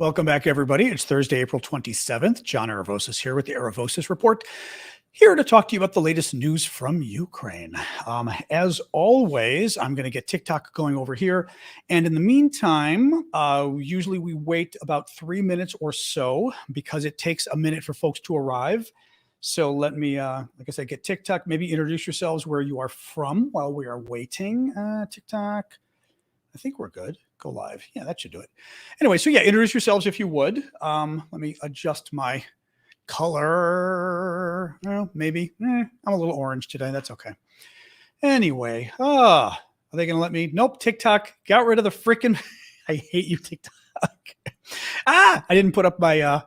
Welcome back, everybody. It's Thursday, April 27th. John Aravosis here with the Aravosis Report, here to talk to you about the latest news from Ukraine. As always, I'm going to get TikTok going over here. And in the meantime, usually we wait about 3 minutes or so because it takes a minute for folks to arrive. So let me, like I said, get TikTok. Maybe introduce yourselves where you are from while we are waiting. TikTok. I think we're good. Go live. Yeah, that should do it. Anyway, so yeah, introduce yourselves if you would. Let me adjust my color. Well, maybe. I'm a little orange today. That's okay. Anyway, are they going to let me? Nope. TikTok got rid of the freaking. I hate you, TikTok. I didn't put up my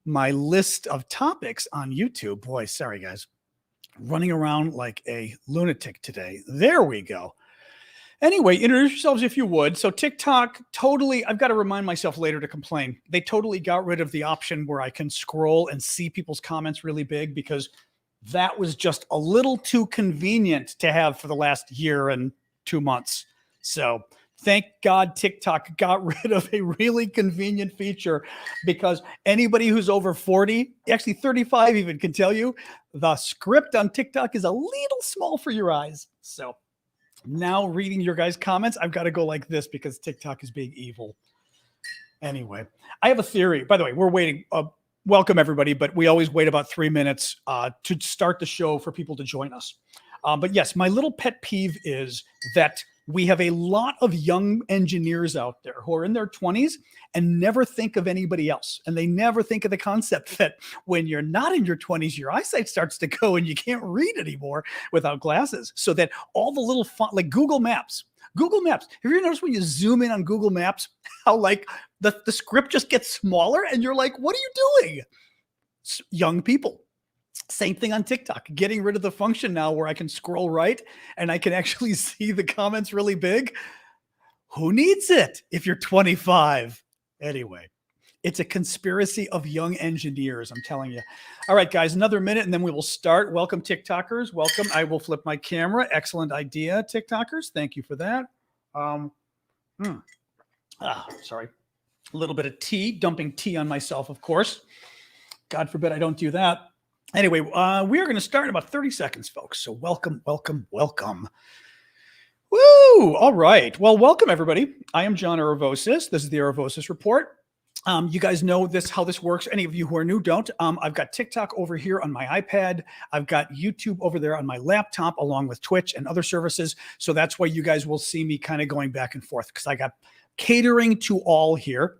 my list of topics on YouTube. Boy, sorry guys. Running around like a lunatic today. There we go. Anyway, introduce yourselves if you would. So TikTok totally, I've got to remind myself later to complain. They totally got rid of the option where I can scroll and see people's comments really big because that was just a little too convenient to have for the last year and 2 months. So thank God TikTok got rid of a really convenient feature because anybody who's over 40, actually 35 even, can tell you the script on TikTok is a little small for your eyes. So now reading your guys' comments, I've got to go like this because TikTok is being evil. Anyway, I have a theory. By the way, we're waiting. Welcome, everybody. But we always wait about 3 minutes to start the show for people to join us. But yes, my little pet peeve is that we have a lot of young engineers out there who are in their 20s and never think of anybody else. And they never think of the concept that when you're not in your 20s, your eyesight starts to go and you can't read anymore without glasses. So that all the little font, like Google Maps. Have you noticed when you zoom in on Google Maps, how like the script just gets smaller and you're like, what are you doing? Young people. Same thing on TikTok, getting rid of the function now where I can scroll right and I can actually see the comments really big. Who needs it if you're 25? Anyway, it's a conspiracy of young engineers, I'm telling you. All right, guys, another minute and then we will start. Welcome, TikTokers. Welcome. I will flip my camera. Excellent idea, TikTokers. Thank you for that. Sorry. A little bit of tea, dumping tea on myself, of course. God forbid I don't do that. Anyway, we are going to start in about 30 seconds, folks. So welcome, welcome, welcome. Woo! All right. Well, welcome, everybody. I am John Aravosis. This is the Aravosis Report. You guys know how this works. Any of you who are new don't. I've got TikTok over here on my iPad. I've got YouTube over there on my laptop, along with Twitch and other services. So that's why you guys will see me kind of going back and forth because I got catering to all here.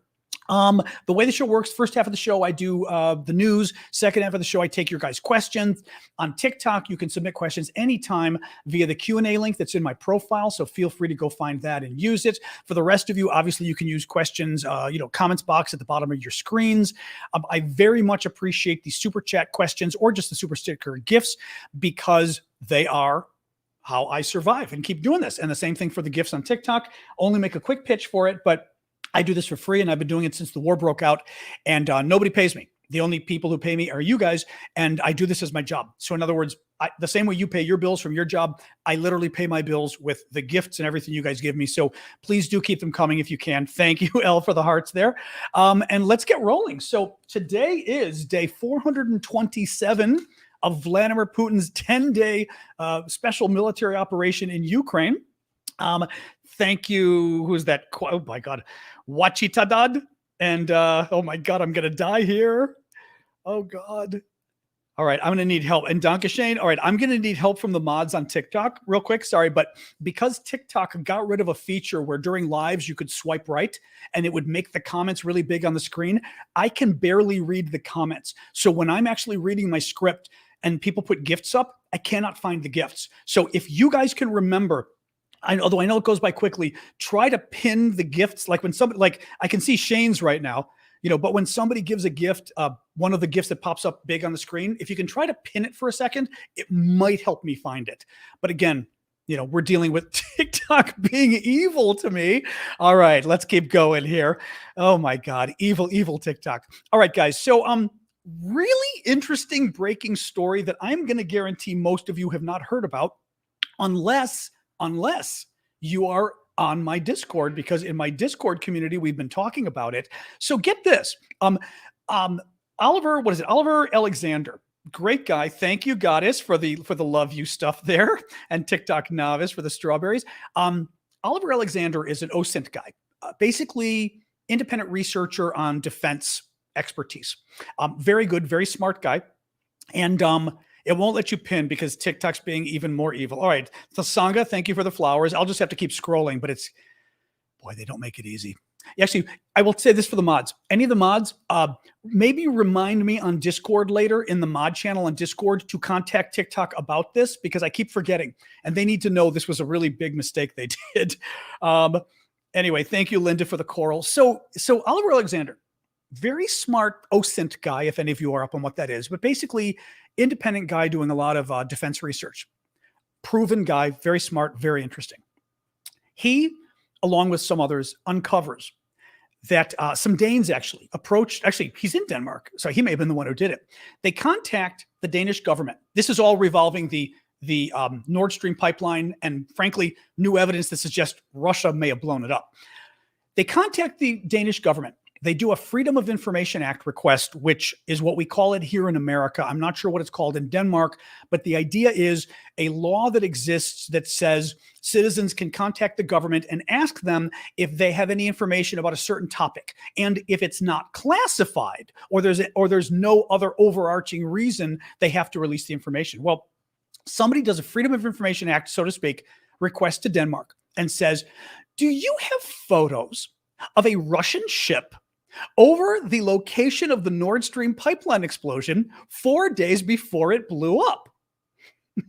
The way the show works, first half of the show, I do the news. Second half of the show, I take your guys' questions. On TikTok, you can submit questions anytime via the Q&A link that's in my profile. So feel free to go find that and use it. For the rest of you, obviously, you can use questions, comments box at the bottom of your screens. I very much appreciate the super chat questions or just the super sticker gifts because they are how I survive and keep doing this. And the same thing for the gifts on TikTok. Only make a quick pitch for it, but I do this for free, and I've been doing it since the war broke out, and nobody pays me. The only people who pay me are you guys, and I do this as my job. So in other words, the same way you pay your bills from your job, I literally pay my bills with the gifts and everything you guys give me. So please do keep them coming if you can. Thank you, Elle, for the hearts there. And let's get rolling. So today is day 427 of Vladimir Putin's 10-day special military operation in Ukraine. Thank you. Who's that? Oh my God. Wachitadad. And oh my God, I'm going to die here. Oh God. All right. I'm going to need help. And Dankeschön. All right. I'm going to need help from the mods on TikTok real quick. Sorry. But because TikTok got rid of a feature where during lives you could swipe right and it would make the comments really big on the screen, I can barely read the comments. So when I'm actually reading my script and people put gifts up, I cannot find the gifts. So if you guys can remember, although I know it goes by quickly, try to pin the gifts. Like when somebody, like I can see Shane's right now, but when somebody gives a gift, one of the gifts that pops up big on the screen, if you can try to pin it for a second, it might help me find it. But again, we're dealing with TikTok being evil to me. All right, let's keep going here. Oh my God, evil, evil TikTok. All right, guys. So, really interesting breaking story that I'm going to guarantee most of you have not heard about unless you are on my Discord, because in my Discord community, we've been talking about it. So get this. Oliver, what is it? Oliver Alexander. Great guy. Thank you, Goddess, for the love you stuff there, and TikTok Novice for the strawberries. Oliver Alexander is an OSINT guy, basically independent researcher on defense expertise. Very good, very smart guy. And it won't let you pin because TikTok's being even more evil. All right, Thasanga, thank you for the flowers. I'll just have to keep scrolling, but boy, they don't make it easy. Actually, I will say this for the mods. Any of the mods, maybe remind me on Discord later, in the mod channel on Discord, to contact TikTok about this, because I keep forgetting, and they need to know this was a really big mistake they did. Anyway, thank you, Linda, for the coral. So Oliver Alexander, very smart OSINT guy, if any of you are up on what that is, but basically independent guy doing a lot of defense research. Proven guy, very smart, very interesting. He, along with some others, uncovers that some Danes actually he's in Denmark, so he may have been the one who did it. They contact the Danish government. This is all revolving the Nord Stream pipeline, and frankly, new evidence that suggests Russia may have blown it up. They contact the Danish government. They do a Freedom of Information Act request, which is what we call it here in America. I'm not sure what it's called in Denmark, but the idea is a law that exists that says citizens can contact the government and ask them if they have any information about a certain topic. And if it's not classified, or there's no other overarching reason, they have to release the information. Well, somebody does a Freedom of Information Act, so to speak, request to Denmark and says, do you have photos of a Russian ship over the location of the Nord Stream pipeline explosion 4 days before it blew up?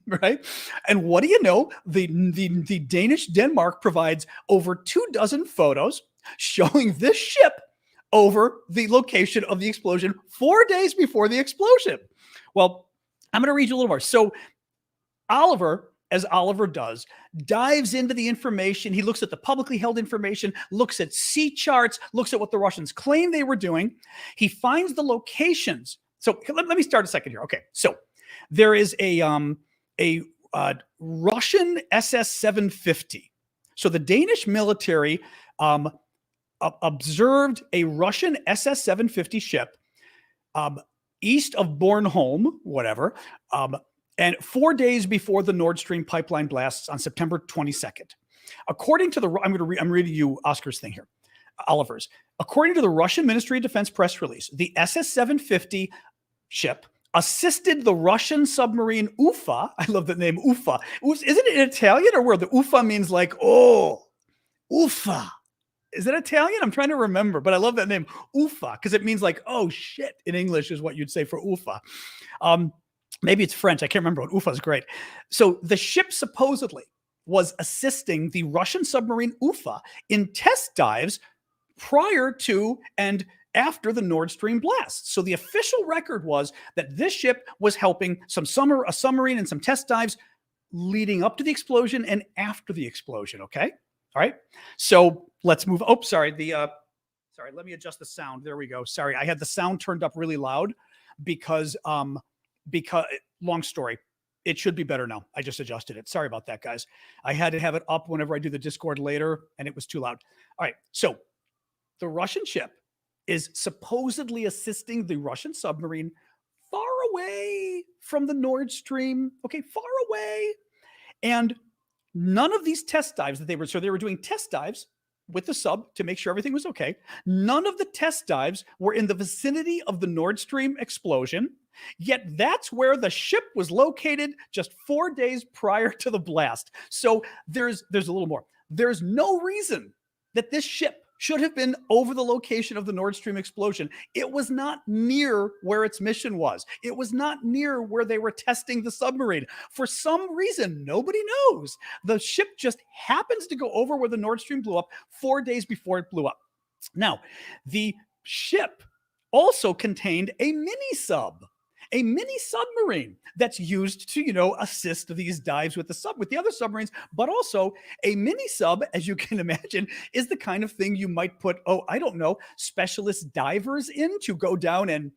Right? And what do you know? The Danish Denmark provides over 24 photos showing this ship over the location of the explosion 4 days before the explosion. Well, I'm going to read you a little more. So Oliver, as Oliver does, dives into the information. He looks at the publicly held information, looks at sea charts, looks at what the Russians claim they were doing. He finds the locations. So let me start a second here. Okay, so there is a Russian SS-750. So the Danish military observed a Russian SS-750 ship east of Bornholm, whatever, and 4 days before the Nord Stream pipeline blasts on September 22nd. According to I'm reading you Oscar's thing here, Oliver's. According to the Russian Ministry of Defense press release, the SS-750 ship assisted the Russian submarine UFA. I love the name UFA. Isn't it Italian or where the UFA means like, oh, UFA? Is it Italian? I'm trying to remember, but I love that name, UFA, because it means like, oh shit, in English is what you'd say for UFA. Maybe it's French. I can't remember. UFA is great. So the ship supposedly was assisting the Russian submarine UFA in test dives prior to and after the Nord Stream blast. So the official record was that this ship was helping a submarine and some test dives leading up to the explosion and after the explosion. Okay. All right. So let's move. Oh, sorry. Sorry. Let me adjust the sound. There we go. Sorry. I had the sound turned up really loud because long story, it should be better now. I just adjusted it. Sorry about that, guys. I had to have it up whenever I do the Discord later, and it was too loud. All right. So the Russian ship is supposedly assisting the Russian submarine far away from the Nord Stream. Okay, far away. And none of these test dives they were doing test dives with the sub to make sure everything was okay. None of the test dives were in the vicinity of the Nord Stream explosion. Yet that's where the ship was located just 4 days prior to the blast. So there's a little more. There's no reason that this ship should have been over the location of the Nord Stream explosion. It was not near where its mission was. It was not near where they were testing the submarine. For some reason, nobody knows. The ship just happens to go over where the Nord Stream blew up 4 days before it blew up. Now, the ship also contained a mini submarine that's used to, assist these dives with the other submarines, but also a mini sub, as you can imagine, is the kind of thing you might put, specialist divers in to go down and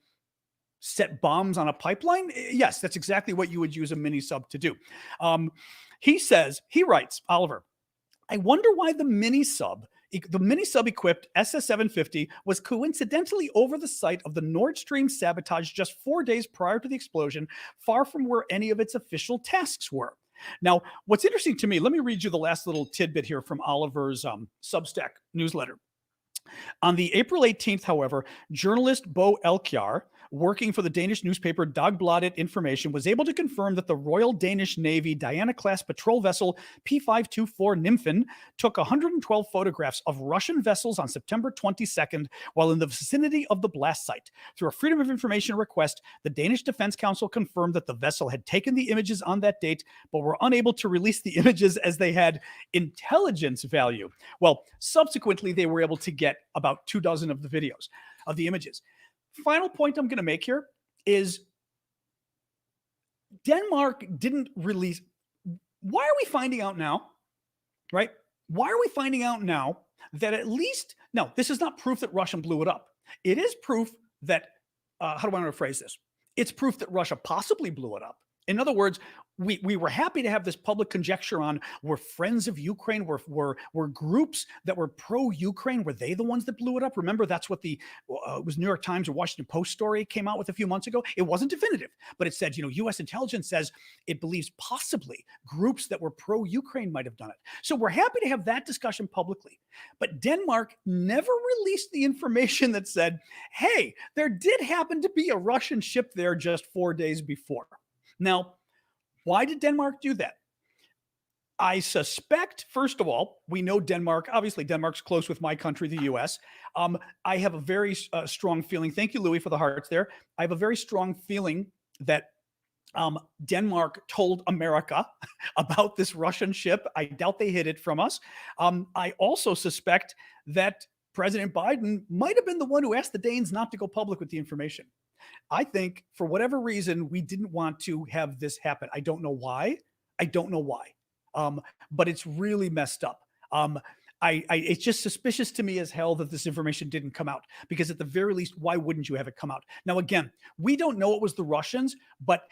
set bombs on a pipeline. Yes, that's exactly what you would use a mini sub to do. He writes, Oliver, I wonder why the mini sub equipped SS-750 was coincidentally over the site of the Nord Stream sabotage just 4 days prior to the explosion, far from where any of its official tasks were. Now, what's interesting to me, let me read you the last little tidbit here from Oliver's Substack newsletter. On the April 18th, however, journalist Bo Elkjar, working for the Danish newspaper Dagbladet Information, was able to confirm that the Royal Danish Navy Diana-class patrol vessel P524 Nymphen took 112 photographs of Russian vessels on September 22nd while in the vicinity of the blast site. Through a Freedom of Information request, the Danish Defense Council confirmed that the vessel had taken the images on that date, but were unable to release the images as they had intelligence value. Well, subsequently, they were able to get about 24 of the videos of the images. Final point I'm going to make here is Denmark didn't release. Why are we finding out now, right? Why are we finding out now that at least, no, this is not proof that Russia blew it up. It is proof that, how do I want to phrase this? It's proof that Russia possibly blew it up. In other words, we were happy to have this public conjecture on we're friends of Ukraine, we're groups that were pro-Ukraine. Were they the ones that blew it up? Remember, that's what it was New York Times or Washington Post story came out with a few months ago. It wasn't definitive, but it said, U.S. intelligence says it believes possibly groups that were pro-Ukraine might have done it. So we're happy to have that discussion publicly. But Denmark never released the information that said, hey, there did happen to be a Russian ship there just 4 days before. Now, why did Denmark do that? I suspect, first of all, we know Denmark. Obviously, Denmark's close with my country, the U.S. I have a very strong feeling. Thank you, Louis, for the hearts there. I have a very strong feeling that Denmark told America about this Russian ship. I doubt they hid it from us. I also suspect that President Biden might have been the one who asked the Danes not to go public with the information. I think for whatever reason, we didn't want to have this happen. I don't know why. But it's really messed up. It's just suspicious to me as hell that this information didn't come out, because at the very least, why wouldn't you have it come out? Now, again, we don't know it was the Russians, but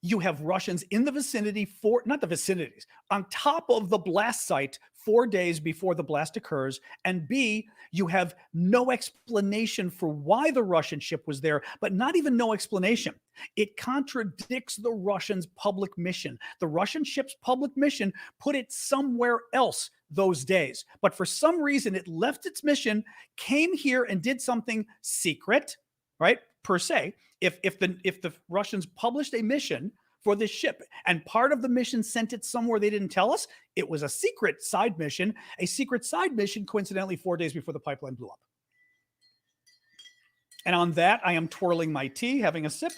you have Russians in the vicinity not the vicinities, on top of the blast site 4 days before the blast occurs. And B, you have no explanation for why the Russian ship was there, but not even no explanation. It contradicts the Russians' public mission. The Russian ship's public mission put it somewhere else those days. But for some reason, it left its mission, came here and did something secret, right? Per se. If the Russians published a mission for this ship and part of the mission sent it somewhere they didn't tell us, it was a secret side mission, coincidentally 4 days before the pipeline blew up. And on that, I am twirling my tea, having a sip,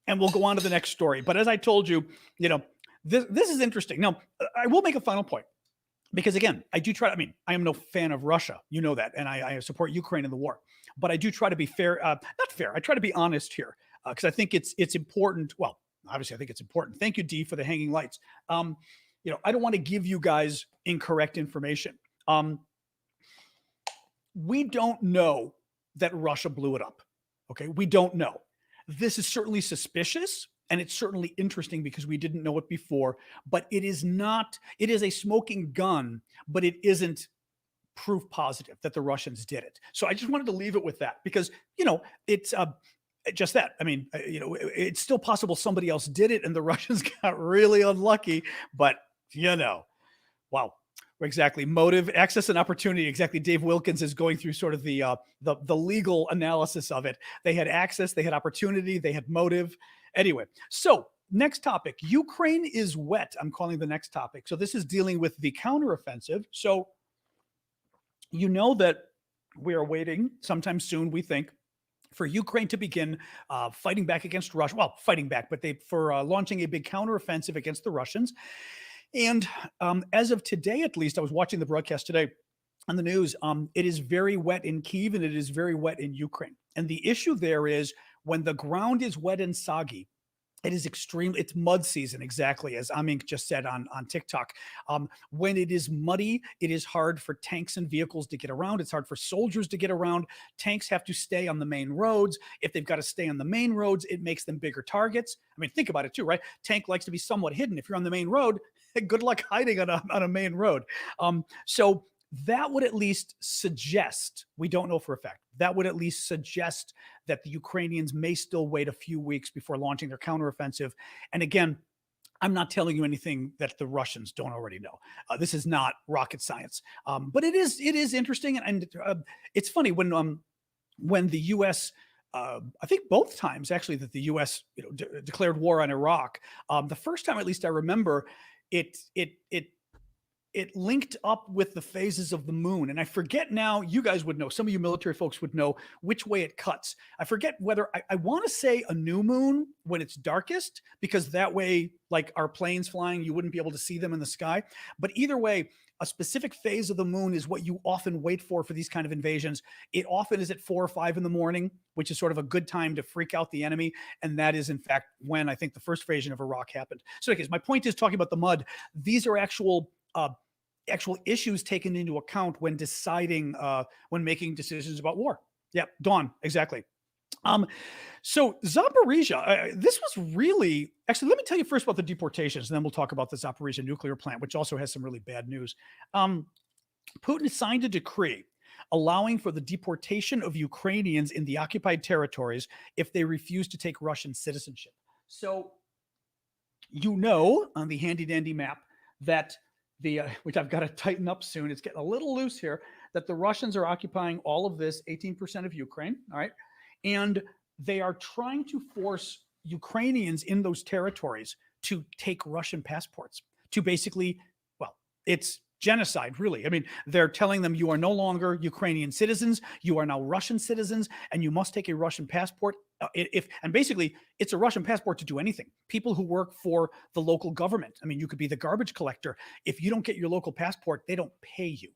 and we'll go on to the next story. But as I told you, this is interesting. Now, I will make a final point, because again, I am no fan of Russia, you know that, and I support Ukraine in the war, but I do try to be fair, not fair. I try to be honest here, because I think it's important. Well, obviously, I think it's important. Thank you, Dee, for the hanging lights. I don't want to give you guys incorrect information. We don't know that Russia blew it up. Okay, we don't know. This is certainly suspicious, and it's certainly interesting because we didn't know it before, but it is a smoking gun, but it isn't proof positive that the Russians did it. So I just wanted to leave it with that, because, it's just that. I mean, it's still possible somebody else did it and the Russians got really unlucky, but wow. Exactly. Motive, access, and opportunity. Exactly. Dave Wilkins is going through sort of the legal analysis of it. They had access, they had opportunity, they had motive. Anyway, so next topic, Ukraine is wet. I'm calling the next topic. So this is dealing with the counteroffensive. So you know that we are waiting sometime soon, we think, for Ukraine to begin fighting back against Russia. Well, fighting back, but for launching a big counteroffensive against the Russians. And as of today, at least, I was watching the broadcast today on the news. It is very wet in Kyiv and it is very wet in Ukraine. And the issue there is when the ground is wet and soggy, it's mud season, exactly as Amink just said on TikTok. When it is muddy, it is hard for tanks and vehicles to get around. It's hard for soldiers to get around. Tanks have to stay on the main roads. If they've got to stay on the main roads, it makes them bigger targets. I mean, think about it too, right? Tank likes to be somewhat hidden. If you're on the main road, Good luck hiding on a main road. So that would at least suggest, we don't know for a fact, that would at least suggest that the Ukrainians may still wait a few weeks before launching their counteroffensive. And again, I'm not telling you anything that the Russians don't already know. This is not rocket science, but it is interesting, and it's funny when the U.S. I think both times actually that the U.S. Declared war on Iraq. The first time, at least I remember, it linked up with the phases of the moon. And I forget now, you guys would know, some of you military folks would know which way it cuts. I forget whether I want to say a new moon when it's darkest, because that way, like our planes flying, you wouldn't be able to see them in the sky. But either way, a specific phase of the moon is what you often wait for these kind of invasions. It often is at 4 or 5 in the morning, which is sort of a good time to freak out the enemy. And that is, in fact, when I think the first invasion of Iraq happened. So anyways, my point is, talking about the mud, these are actual issues taken into account when deciding, when making decisions about war. Yeah, Dawn, exactly. So Zaporizhia, this was really, actually, let me tell you first about the deportations, and then we'll talk about the Zaporizhia nuclear plant, which also has some really bad news. Putin signed a decree allowing for the deportation of Ukrainians in the occupied territories if they refuse to take Russian citizenship. So, on the handy dandy map that which I've got to tighten up soon, it's getting a little loose here, that the Russians are occupying all of this 18% of Ukraine, all right? And they are trying to force Ukrainians in those territories to take Russian passports, to basically, well, it's genocide, really. I mean, they're telling them you are no longer Ukrainian citizens, you are now Russian citizens, and you must take a Russian passport. And basically, it's a Russian passport to do anything. People who work for the local government, I mean, you could be the garbage collector. If you don't get your local passport, they don't pay you.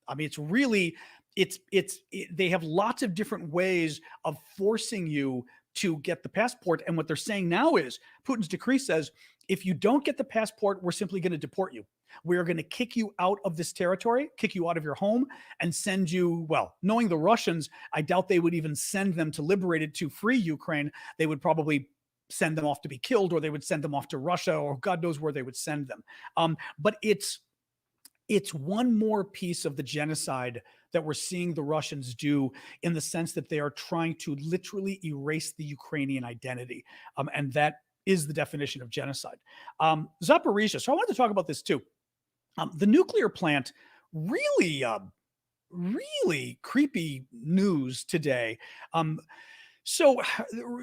I mean, it's really, they have lots of different ways of forcing you to get the passport. And what they're saying now is, Putin's decree says, if you don't get the passport, we're simply going to deport you. We are going to kick you out of this territory, kick you out of your home, and send you, well, knowing the Russians, I doubt they would even send them to liberate it, to free Ukraine. They would probably send them off to be killed, or they would send them off to Russia, or God knows where they would send them. But it's one more piece of the genocide that we're seeing the Russians do, in the sense that they are trying to literally erase the Ukrainian identity. And that is the definition of genocide. Zaporizhia. So I wanted to talk about this too. The nuclear plant, really creepy news today. So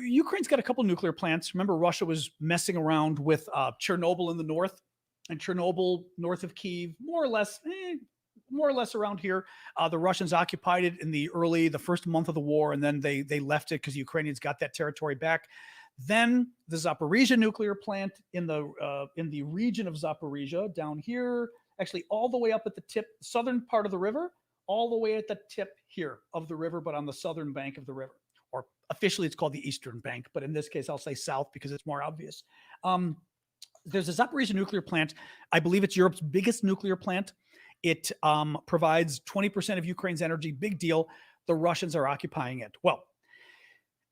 Ukraine's got a couple nuclear plants. Remember, Russia was messing around with Chernobyl in the north, and Chernobyl north of Kyiv, more or less around here. The Russians occupied it in the first month of the war, and then they left it because the Ukrainians got that territory back. Then the Zaporizhia nuclear plant in the region of Zaporizhia, down here, actually all the way up at the tip, southern part of the river, all the way at the tip here of the river, but on the southern bank of the river. Or officially it's called the eastern bank, but in this case I'll say south because it's more obvious. There's a Zaporizhia nuclear plant. I believe it's Europe's biggest nuclear plant. It provides 20% of Ukraine's energy. Big deal. The Russians are occupying it. Well,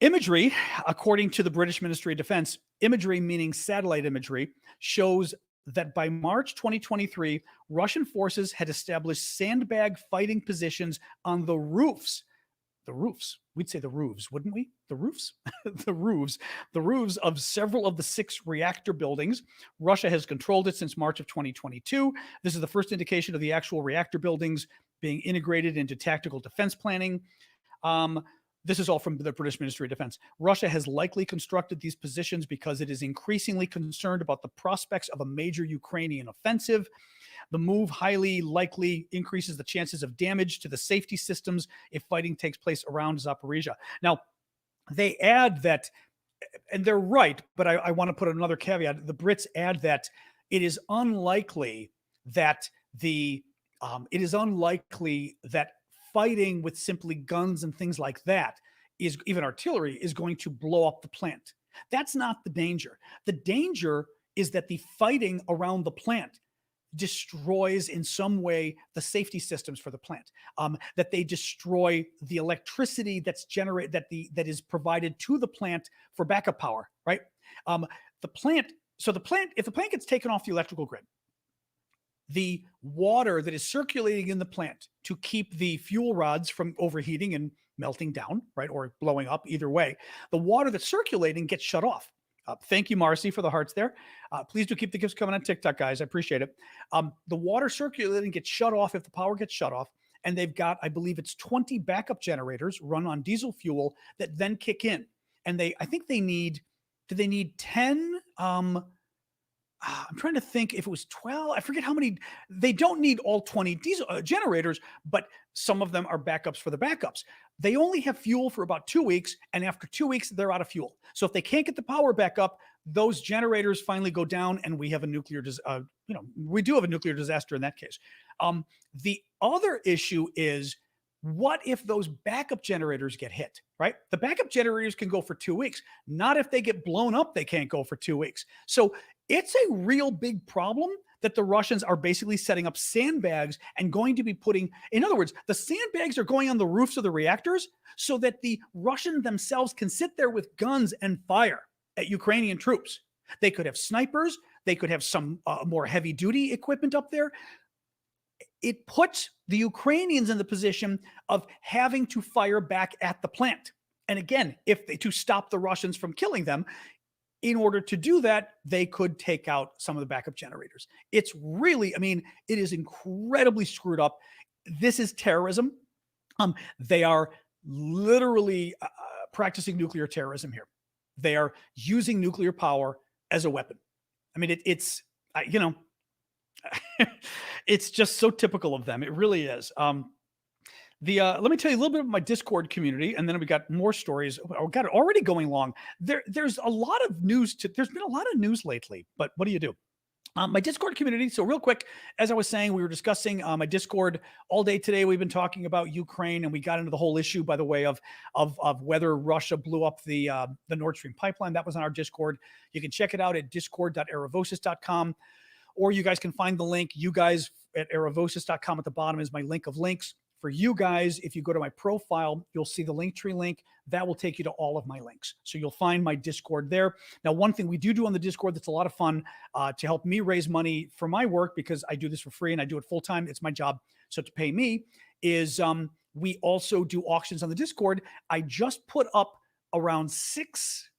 imagery, according to the British Ministry of Defense, imagery, meaning satellite imagery, shows that by March 2023, Russian forces had established sandbag fighting positions on the roofs. The roofs. We'd say the roofs, wouldn't we? The roofs? The roofs of several of the 6 reactor buildings. Russia has controlled it since March of 2022. This is the first indication of the actual reactor buildings being integrated into tactical defense planning. This is all from the British Ministry of Defense. Russia has likely constructed these positions because it is increasingly concerned about the prospects of a major Ukrainian offensive. The move highly likely increases the chances of damage to the safety systems if fighting takes place around Zaporizhia. Now, they add that, and they're right, but I want to put another caveat. The Brits add that it is unlikely that fighting with simply guns and things like that, is even artillery, is going to blow up the plant. That's not the danger. The danger is that the fighting around the plant destroys in some way the safety systems for the plant, that they destroy the electricity that's generated, that is provided to the plant for backup power, right? If the plant gets taken off the electrical grid, the water that is circulating in the plant to keep the fuel rods from overheating and melting down, right, or blowing up, either way, the water that's circulating gets shut off. Thank you, Marcy, for the hearts there. Please do keep the gifts coming on TikTok, guys. I appreciate it. The water circulating gets shut off if the power gets shut off. And they've got, I believe it's 20 backup generators run on diesel fuel that then kick in. And I think they need, do they need 10? I'm trying to think if it was 12. I forget how many. They don't need all 20 diesel generators, but some of them are backups for the backups. They only have fuel for about 2 weeks, and after 2 weeks, they're out of fuel. So if they can't get the power back up, those generators finally go down, and we have a nuclear, we do have a nuclear disaster in that case. The other issue is, what if those backup generators get hit, right? The backup generators can go for 2 weeks. Not if they get blown up, they can't go for 2 weeks. So it's a real big problem that the Russians are basically setting up sandbags and going to be putting, in other words, the sandbags are going on the roofs of the reactors so that the Russians themselves can sit there with guns and fire at Ukrainian troops. They could have snipers. They could have some more heavy duty equipment up there. It puts the Ukrainians in the position of having to fire back at the plant. And again, to stop the Russians from killing them, in order to do that, they could take out some of the backup generators. It's really, it is incredibly screwed up. This is terrorism. They are literally practicing nuclear terrorism here. They are using nuclear power as a weapon. It's it's just so typical of them. It really is. Let me tell you a little bit of my Discord community, and then we got more stories. Oh, got it already going long. There's a lot of news. There's been a lot of news lately, but what do you do? My Discord community. So real quick, as I was saying, we were discussing my Discord all day today. We've been talking about Ukraine, and we got into the whole issue, by the way, of whether Russia blew up the Nord Stream pipeline. That was on our Discord. You can check it out at discord.aravosis.com, or you guys can find the link. You guys at aravosis.com at the bottom is my link of links. For you guys, if you go to my profile, you'll see the Linktree link. That will take you to all of my links. So you'll find my Discord there. Now, one thing we do on the Discord that's a lot of fun to help me raise money for my work, because I do this for free and I do it full time. It's my job. So to pay me is we also do auctions on the Discord. I just put up around 6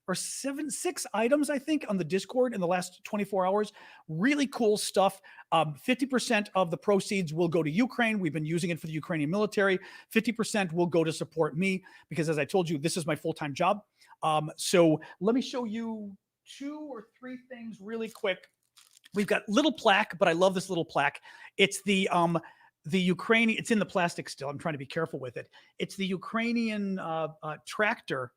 items, I think, on the Discord in the last 24 hours. Really cool stuff. 50% of the proceeds will go to Ukraine. We've been using it for the Ukrainian military. 50% will go to support me because, as I told you, this is my full-time job. So let me show you 2 or 3 things really quick. We've got little plaque, but I love this little plaque. It's the Ukrainian, it's in the plastic still. I'm trying to be careful with it. It's the Ukrainian tractor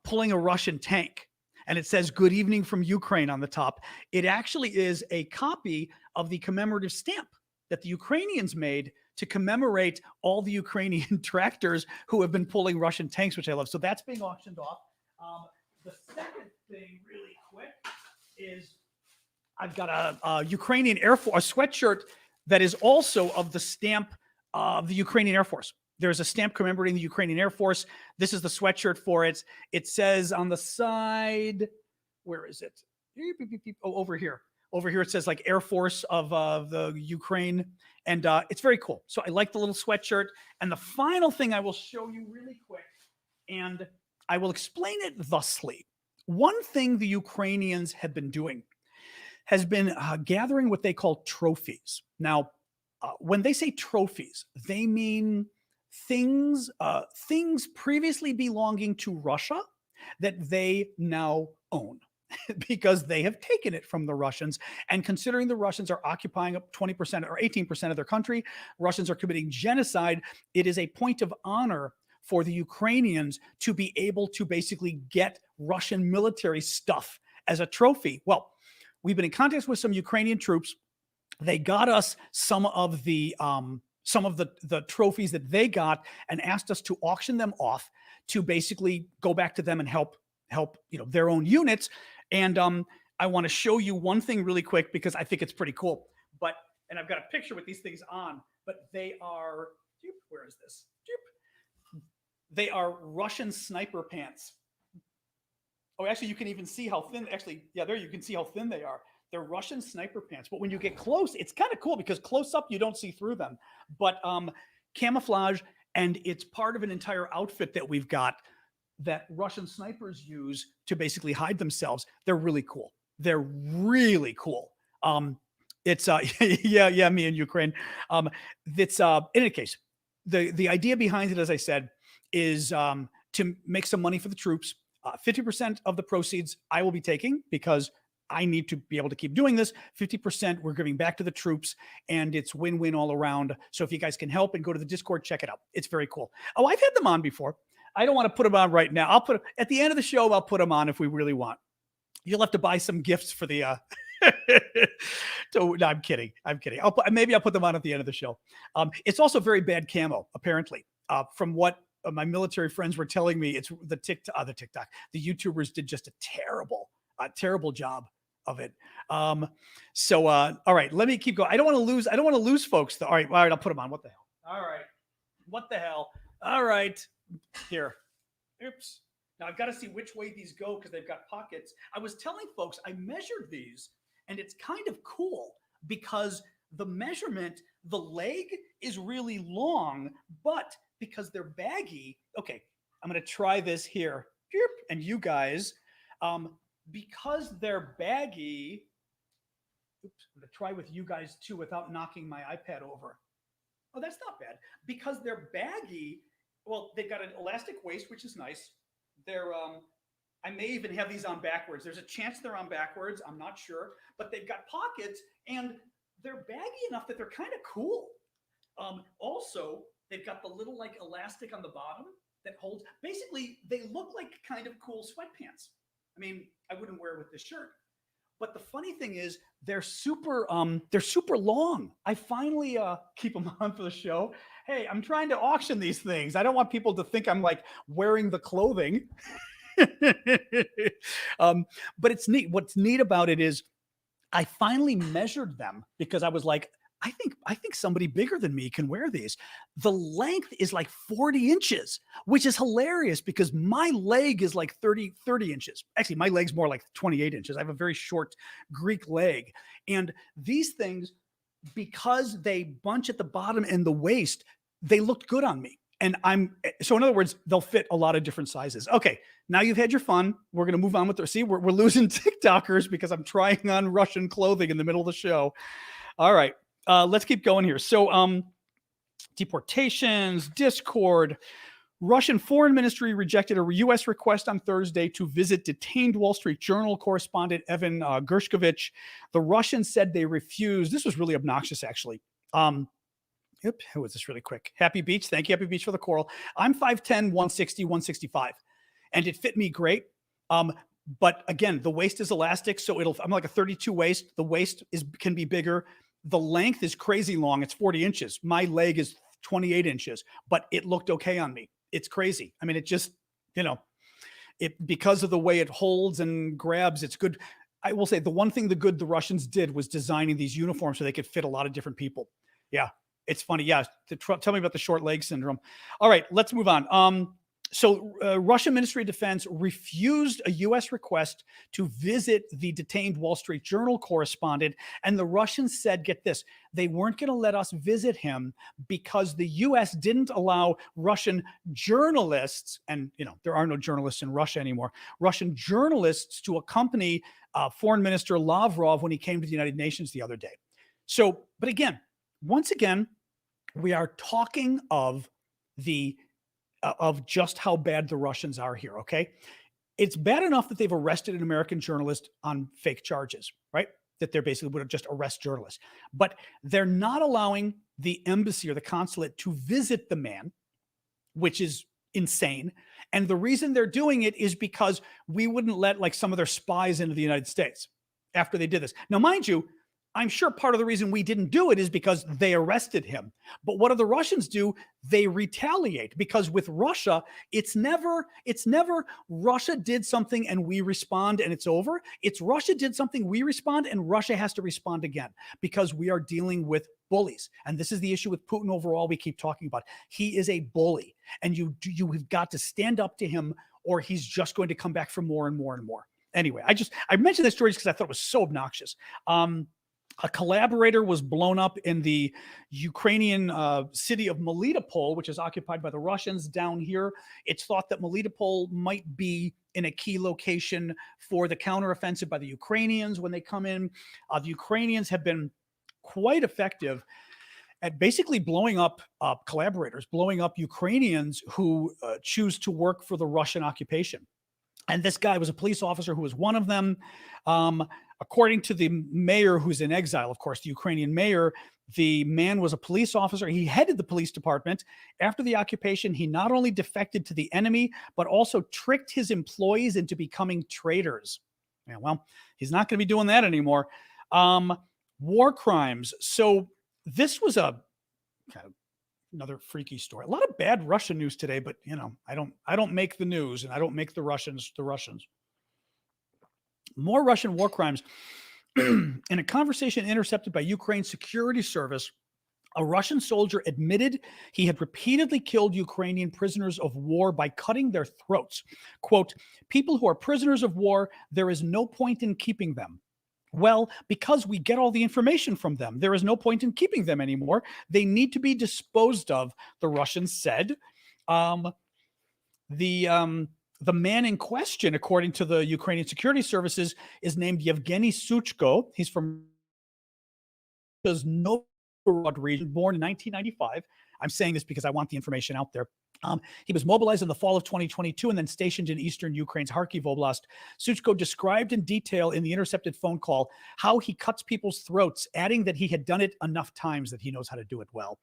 pulling a Russian tank, and it says "Good evening from Ukraine" on the top. It actually is a copy of the commemorative stamp that the Ukrainians made to commemorate all the Ukrainian tractors who have been pulling Russian tanks, which I love. So that's being auctioned off. The second thing, really quick, is I've got a Ukrainian Air Force, a sweatshirt that is also of the stamp of the Ukrainian Air Force. There's a stamp commemorating the Ukrainian Air Force. This is the sweatshirt for it. It says on the side, where is it? Oh, over here. Over here it says like Air Force of the Ukraine. And it's very cool. So I like the little sweatshirt. And the final thing I will show you really quick, and I will explain it thusly. One thing the Ukrainians have been doing has been gathering what they call trophies. Now, when they say trophies, they mean things previously belonging to Russia that they now own because they have taken it from the Russians. And considering the Russians are occupying up 20% or 18% of their country, Russians are committing genocide, it is a point of honor for the Ukrainians to be able to basically get Russian military stuff as a trophy. Well, we've been in contact with some Ukrainian troops. They got us some of the trophies that they got and asked us to auction them off to basically go back to them and help their own units. And I want to show you one thing really quick because I think it's pretty cool. And I've got a picture with these things on, but they are, where is this? They are Russian sniper pants. Oh, actually, you can even see how thin, there you can see how thin they are. They're Russian sniper pants, but when you get close, it's kind of cool because close up you don't see through them. But camouflage, and it's part of an entire outfit that we've got that Russian snipers use to basically hide themselves. They're really cool. They're really cool. It's yeah, me in Ukraine. It's in any case, the idea behind it, as I said, is to make some money for the troops. 50% of the proceeds I will be taking because I need to be able to keep doing this. 50% we're giving back to the troops, and it's win-win all around. So if you guys can help and go to the Discord, check it out. It's very cool. Oh, I've had them on before. I don't want to put them on right now. I'll put at the end of the show. I'll put them on if we really want. You'll have to buy some gifts for the. So, no, I'm kidding. Maybe I'll put them on at the end of the show. It's also very bad camo, apparently. From what my military friends were telling me, it's the TikTok. The YouTubers did just a terrible job of it. So all right, let me keep going. I don't want to lose folks though. All right, I'll put them on. What the hell? All right. What the hell? All right. Here. Oops. Now I've got to see which way these go because they've got pockets. I was telling folks I measured these, and it's kind of cool because the measurement, the leg is really long, but because they're baggy. Okay, I'm going to try this here. And you guys, because they're baggy, oops, I'm going to try with you guys too without knocking my iPad over. Oh, that's not bad. Because they're baggy, well, they've got an elastic waist, which is nice. They're, I may even have these on backwards. There's a chance they're on backwards. I'm not sure. But they've got pockets, and they're baggy enough that they're kind of cool. Also, they've got the little like elastic on the bottom that holds. Basically, they look like kind of cool sweatpants. I mean, I wouldn't wear it with this shirt. But the funny thing is, they're super long. I finally keep them on for the show. Hey, I'm trying to auction these things. I don't want people to think I'm like wearing the clothing. But it's neat. What's neat about it is I finally measured them because I was like, I think somebody bigger than me can wear these. The length is like 40 inches, which is hilarious because my leg is like 30 inches. Actually, my leg's more like 28 inches. I have a very short Greek leg. And these things, because they bunch at the bottom and the waist, they looked good on me. And so in other words, they'll fit a lot of different sizes. Okay, now you've had your fun. We're going to move on with we're losing TikTokers because I'm trying on Russian clothing in the middle of the show. All right. Let's keep going here. So deportations, Discord. Russian Foreign Ministry rejected a U.S. request on Thursday to visit detained Wall Street Journal correspondent Evan Gershkovich. The Russians said they refused. This was really obnoxious, actually. Who was this really quick? Happy Beach. Thank you, Happy Beach, for the coral. I'm 5'10", 160, 165. And it fit me great. But again, the waist is elastic, so I'm like a 32 waist. The waist can be bigger. The length is crazy long. It's 40 inches. My leg is 28 inches, but it looked okay on me. It's crazy. I mean, it just, because of the way it holds and grabs, it's good. I will say the one thing the Russians did was designing these uniforms so they could fit a lot of different people. Yeah, it's funny. Yeah, tell me about the short leg syndrome. All right, let's move on. So Russian Ministry of Defense refused a U.S. request to visit the detained Wall Street Journal correspondent. And the Russians said, get this, they weren't going to let us visit him because the U.S. didn't allow Russian journalists, and there are no journalists in Russia anymore, Russian journalists to accompany Foreign Minister Lavrov when he came to the United Nations the other day. So, but again, once again, we are talking of just how bad the Russians are here, okay? It's bad enough that they've arrested an American journalist on fake charges, right? That they're basically would just arrest journalists. But they're not allowing the embassy or the consulate to visit the man, which is insane. And the reason they're doing it is because we wouldn't let like some of their spies into the United States after they did this. Now, mind you, I'm sure part of the reason we didn't do it is because they arrested him. But what do the Russians do? They retaliate, because with Russia, it's never Russia did something and we respond and it's over. It's Russia did something, we respond, and Russia has to respond again because we are dealing with bullies. And this is the issue with Putin overall we keep talking about. He is a bully, and you have got to stand up to him or he's just going to come back for more and more and more. Anyway, I mentioned this story because I thought it was so obnoxious. A collaborator was blown up in the Ukrainian city of Melitopol, which is occupied by the Russians down here. It's thought that Melitopol might be in a key location for the counteroffensive by the Ukrainians when they come in. The Ukrainians have been quite effective at basically blowing up collaborators, blowing up Ukrainians who choose to work for the Russian occupation. And this guy was a police officer who was one of them. According to the mayor, who's in exile, of course, the Ukrainian mayor, the man was a police officer. He headed the police department. After the occupation, he not only defected to the enemy, but also tricked his employees into becoming traitors. Yeah, well, he's not going to be doing that anymore. War crimes. So this was a kind of another freaky story. A lot of bad Russian news today, but I don't make the news, and I don't make the Russians the Russians. More Russian war crimes. In a conversation intercepted by Ukraine's security service, a Russian soldier admitted he had repeatedly killed Ukrainian prisoners of war by cutting their throats. Quote, "People who are prisoners of war, there is no point in keeping them. Well, because we get all the information from them, there is no point in keeping them anymore. They need to be disposed of," the Russians said. The man in question, according to the Ukrainian security services, is named Yevgeny Suchko. He's from Novgorod region, born in 1995. I'm saying this because I want the information out there. He was mobilized in the fall of 2022 and then stationed in eastern Ukraine's Kharkiv Oblast. Suchko described in detail in the intercepted phone call how he cuts people's throats, adding that he had done it enough times that he knows how to do it well.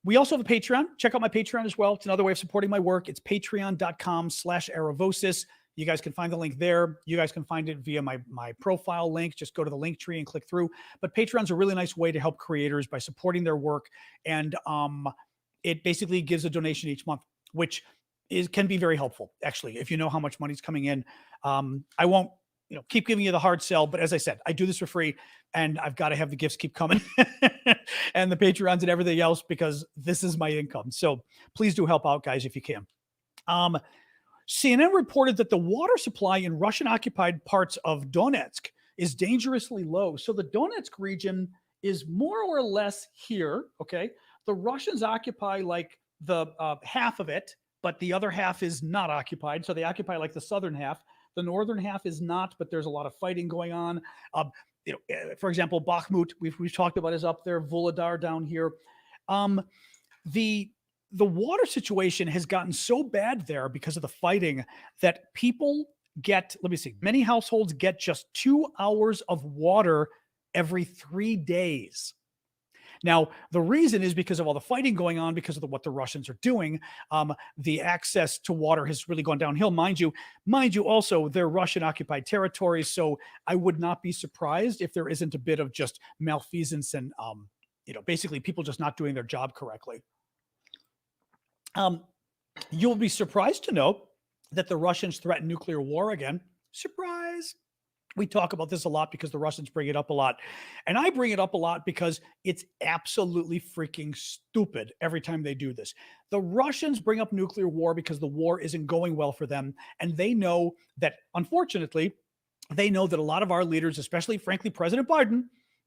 We also have a Patreon. Check out my Patreon as well. It's another way of supporting my work. It's patreon.com/Aravosis. You guys can find the link there. You guys can find it via my profile link. Just go to the link tree and click through. But Patreon's a really nice way to help creators by supporting their work. And it basically gives a donation each month, which can be very helpful, actually, if you know how much money's coming in. I won't keep giving you the hard sell, but as I said, I do this for free, and I've got to have the gifts keep coming and the Patreons and everything else, because this is my income. So please do help out, guys, if you can. CNN reported that the water supply in Russian-occupied parts of Donetsk is dangerously low. So the Donetsk region is more or less here, okay? The Russians occupy like the half of it, but the other half is not occupied. So they occupy like the southern half. The northern half is not, but there's a lot of fighting going on. For example, Bakhmut, we've talked about, is up there. Volodar down here. The water situation has gotten so bad there because of the fighting that people get, many households get just 2 hours of water every 3 days. Now, the reason is because of all the fighting going on, because of what the Russians are doing. The access to water has really gone downhill. Mind you, also, they're Russian-occupied territories, so I would not be surprised if there isn't a bit of just malfeasance and, basically people just not doing their job correctly. You'll be surprised to know that the Russians threaten nuclear war again. Surprise! We talk about this a lot because the Russians bring it up a lot. And I bring it up a lot because it's absolutely freaking stupid every time they do this. The Russians bring up nuclear war because the war isn't going well for them. And they know that, unfortunately, they know that a lot of our leaders, especially, frankly, President Biden,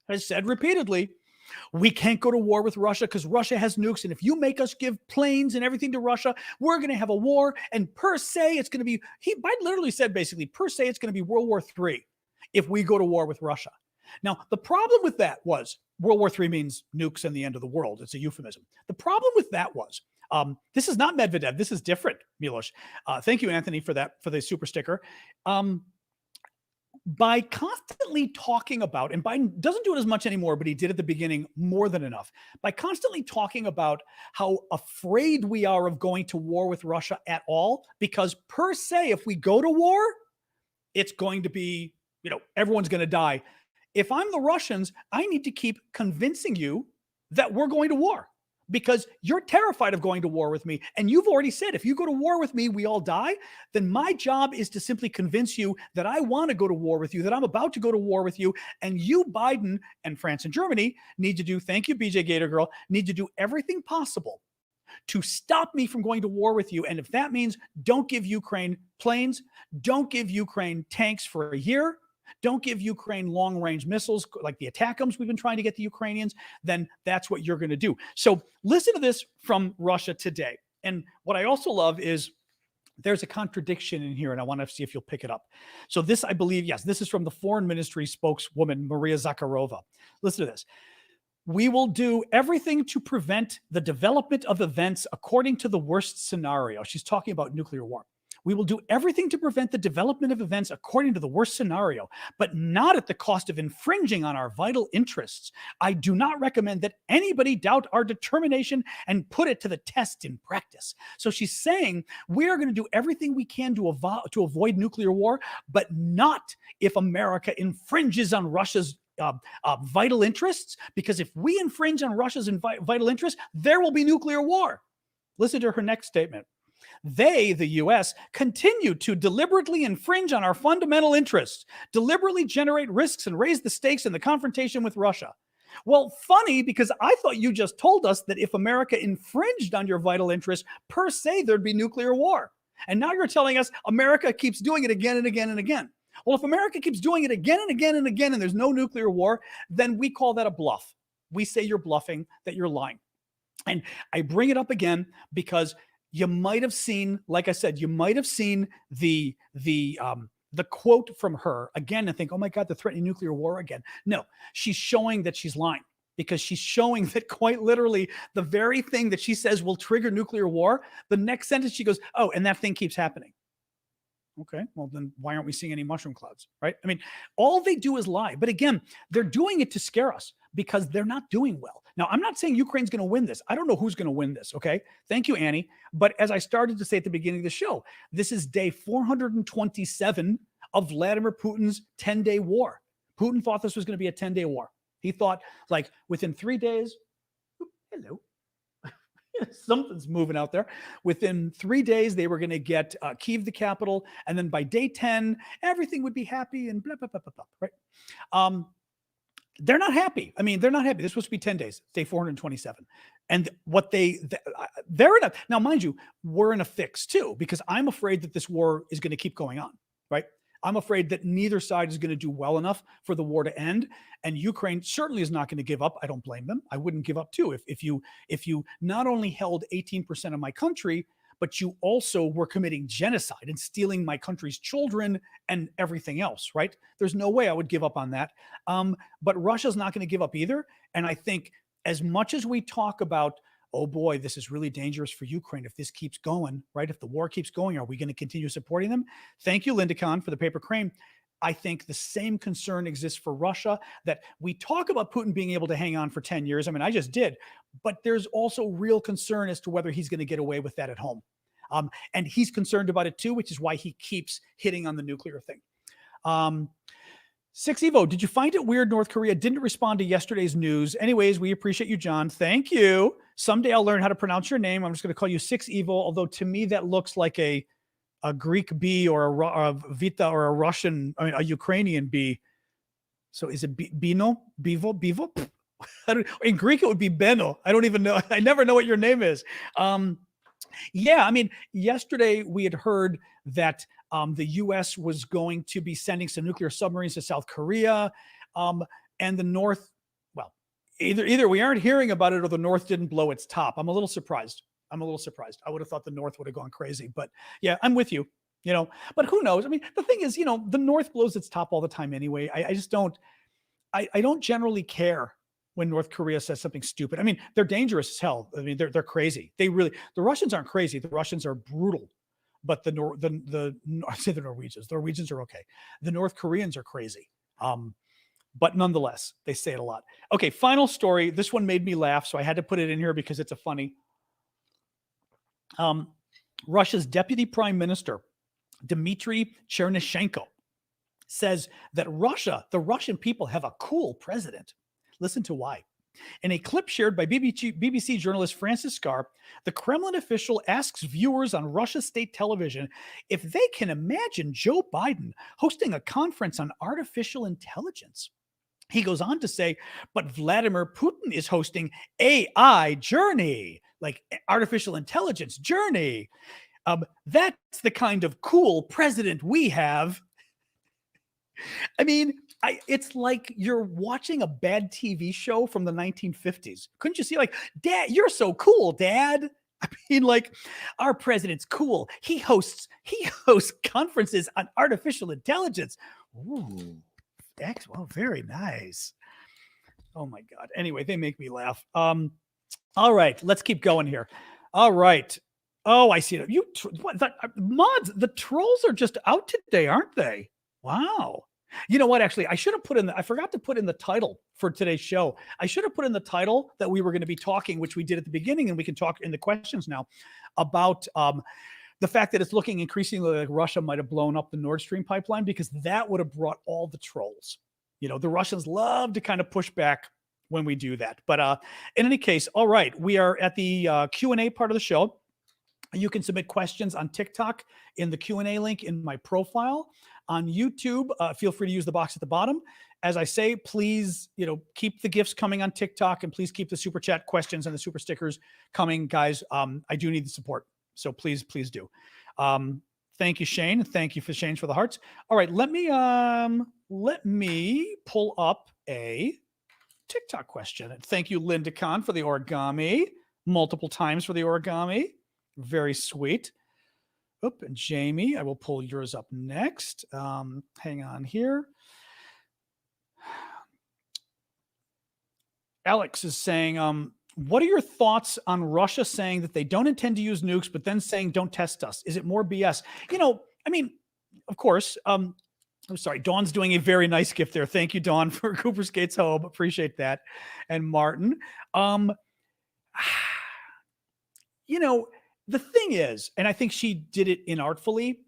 has said repeatedly, we can't go to war with Russia because Russia has nukes. And if you make us give planes and everything to Russia, we're going to have a war. And per se, it's going to be, Biden literally said, basically, per se, it's going to be World War III if we go to war with Russia. Now, the problem with that was World War III means nukes and the end of the world. It's a euphemism. The problem with that was, this is not Medvedev. This is different, Milos. Thank you, Anthony, for the super sticker. By constantly talking about, and Biden doesn't do it as much anymore, but he did at the beginning more than enough. By constantly talking about how afraid we are of going to war with Russia at all, because per se, if we go to war, it's going to be, everyone's going to die. If I'm the Russians, I need to keep convincing you that we're going to war because you're terrified of going to war with me. And you've already said, if you go to war with me, we all die. Then my job is to simply convince you that I want to go to war with you, that I'm about to go to war with you. And you, Biden, and France and Germany need to do, thank you, BJ Gator Girl, need to do everything possible to stop me from going to war with you. And if that means don't give Ukraine planes, don't give Ukraine tanks for a year, don't give Ukraine long-range missiles like the ATACMS we've been trying to get the Ukrainians, then that's what you're going to do. So listen to this from Russia today. And what I also love is there's a contradiction in here, and I want to see if you'll pick it up. So this, I believe, yes, this is from the Foreign Ministry spokeswoman, Maria Zakharova. Listen to this. We will do everything to prevent the development of events according to the worst scenario. She's talking about nuclear war. We will do everything to prevent the development of events according to the worst scenario, but not at the cost of infringing on our vital interests. I do not recommend that anybody doubt our determination and put it to the test in practice. So she's saying we are going to do everything we can to avoid nuclear war, but not if America infringes on Russia's vital interests, because if we infringe on Russia's vital interests, there will be nuclear war. Listen to her next statement. They, the U.S., continue to deliberately infringe on our fundamental interests, deliberately generate risks, and raise the stakes in the confrontation with Russia. Well, funny, because I thought you just told us that if America infringed on your vital interests, per se, there'd be nuclear war. And now you're telling us America keeps doing it again and again and again. Well, if America keeps doing it again and again and again, and there's no nuclear war, then we call that a bluff. We say you're bluffing, that you're lying. And I bring it up again because you might have seen, like I said, you might have seen the quote from her again and think, oh my God, they're threatening nuclear war again. No, she's showing that she's lying, because she's showing that quite literally the very thing that she says will trigger nuclear war, the next sentence she goes, oh, and that thing keeps happening. Okay, well then why aren't we seeing any mushroom clouds, right? I mean, all they do is lie. But again, they're doing it to scare us because they're not doing well. Now, I'm not saying Ukraine's going to win this. I don't know who's going to win this, okay? Thank you, Annie. But as I started to say at the beginning of the show, this is day 427 of Vladimir Putin's 10-day war. Putin thought this was going to be a 10-day war. He thought, like, within 3 days, hello, something's moving out there. Within 3 days, they were going to get Kyiv, the capital, and then by day 10, everything would be happy and blah, blah, blah, blah, blah, right? They're not happy. I mean, they're not happy. This was supposed to be 10 days, day 427. And what they're in a, now mind you, we're in a fix too, because I'm afraid that this war is going to keep going on, right? I'm afraid that neither side is going to do well enough for the war to end. And Ukraine certainly is not going to give up. I don't blame them. I wouldn't give up too. If you not only held 18% of my country, but you also were committing genocide and stealing my country's children and everything else, right? There's no way I would give up on that. But Russia's not going to give up either. And I think as much as we talk about, oh boy, this is really dangerous for Ukraine if this keeps going, right? If the war keeps going, are we going to continue supporting them? Thank you, Linda Kahn, for the paper crane. I think the same concern exists for Russia, that we talk about Putin being able to hang on for 10 years. I mean, I just did, but there's also real concern as to whether he's going to get away with that at home. And he's concerned about it too, which is why he keeps hitting on the nuclear thing. 6 Evo, did you find it weird North Korea didn't respond to yesterday's news? Anyways, we appreciate you, John. Thank you. Someday I'll learn how to pronounce your name. I'm just going to call you 6 Evo, although to me that looks like a Greek B or a Vita or a Russian, I mean, a Ukrainian B. So is it Bino? Bivo? In Greek, it would be Beno. I don't even know. I never know what your name is. Yeah, I mean, yesterday we had heard that the U.S. was going to be sending some nuclear submarines to South Korea, and the North, well, either we aren't hearing about it or the North didn't blow its top. I'm a little surprised. I would have thought the North would have gone crazy, but yeah, I'm with you, but who knows? I mean, the thing is, the North blows its top all the time anyway. I just don't, I don't generally care when North Korea says something stupid. I mean, they're dangerous as hell. I mean, they're crazy. The Russians aren't crazy. The Russians are brutal, but I say the Norwegians are okay. The North Koreans are crazy. But nonetheless, they say it a lot. Okay, final story. This one made me laugh, so I had to put it in here because it's a funny. Russia's deputy prime minister, Dmitry Chernyshenko, says that the Russian people have a cool president. Listen to why. In a clip shared by BBC journalist Francis Scar, the Kremlin official asks viewers on Russia's state television if they can imagine Joe Biden hosting a conference on artificial intelligence. He goes on to say, but Vladimir Putin is hosting AI Journey, like artificial intelligence journey. That's the kind of cool president we have. I mean, it's like you're watching a bad TV show from the 1950s. Couldn't you see, like, Dad, you're so cool, Dad? I mean, like, our president's cool. He hosts conferences on artificial intelligence. Ooh, well, very nice. Oh my God. Anyway, they make me laugh. All right, let's keep going here. All right. Oh, I see it. Mods, the trolls are just out today, aren't they? Wow. You know what? Actually, I forgot to put in the title for today's show. I should have put in the title that we were going to be talking, which we did at the beginning, and we can talk in the questions now about the fact that it's looking increasingly like Russia might have blown up the Nord Stream pipeline, because that would have brought all the trolls. You know, the Russians love to kind of push back when we do that. But in any case, all right, we are at the Q&A part of the show. You can submit questions on TikTok in the Q&A link in my profile. On YouTube, feel free to use the box at the bottom. As I say, please, keep the gifts coming on TikTok, and please keep the super chat questions and the super stickers coming, guys. I do need the support, so please do. Thank you, Shane. Thank you, Shane, for the hearts. All right, let me pull up a TikTok question. Thank you, Linda Kahn, for the origami, multiple times for the origami. Very sweet. Oop, and Jamie, I will pull yours up next. Hang on here. Alex is saying, what are your thoughts on Russia saying that they don't intend to use nukes, but then saying don't test us? Is it more BS? I mean, of course, I'm sorry, Dawn's doing a very nice gift there. Thank you, Dawn, for Cooper's Gates Home. Appreciate that. And Martin. The thing is, and I think she did it inartfully,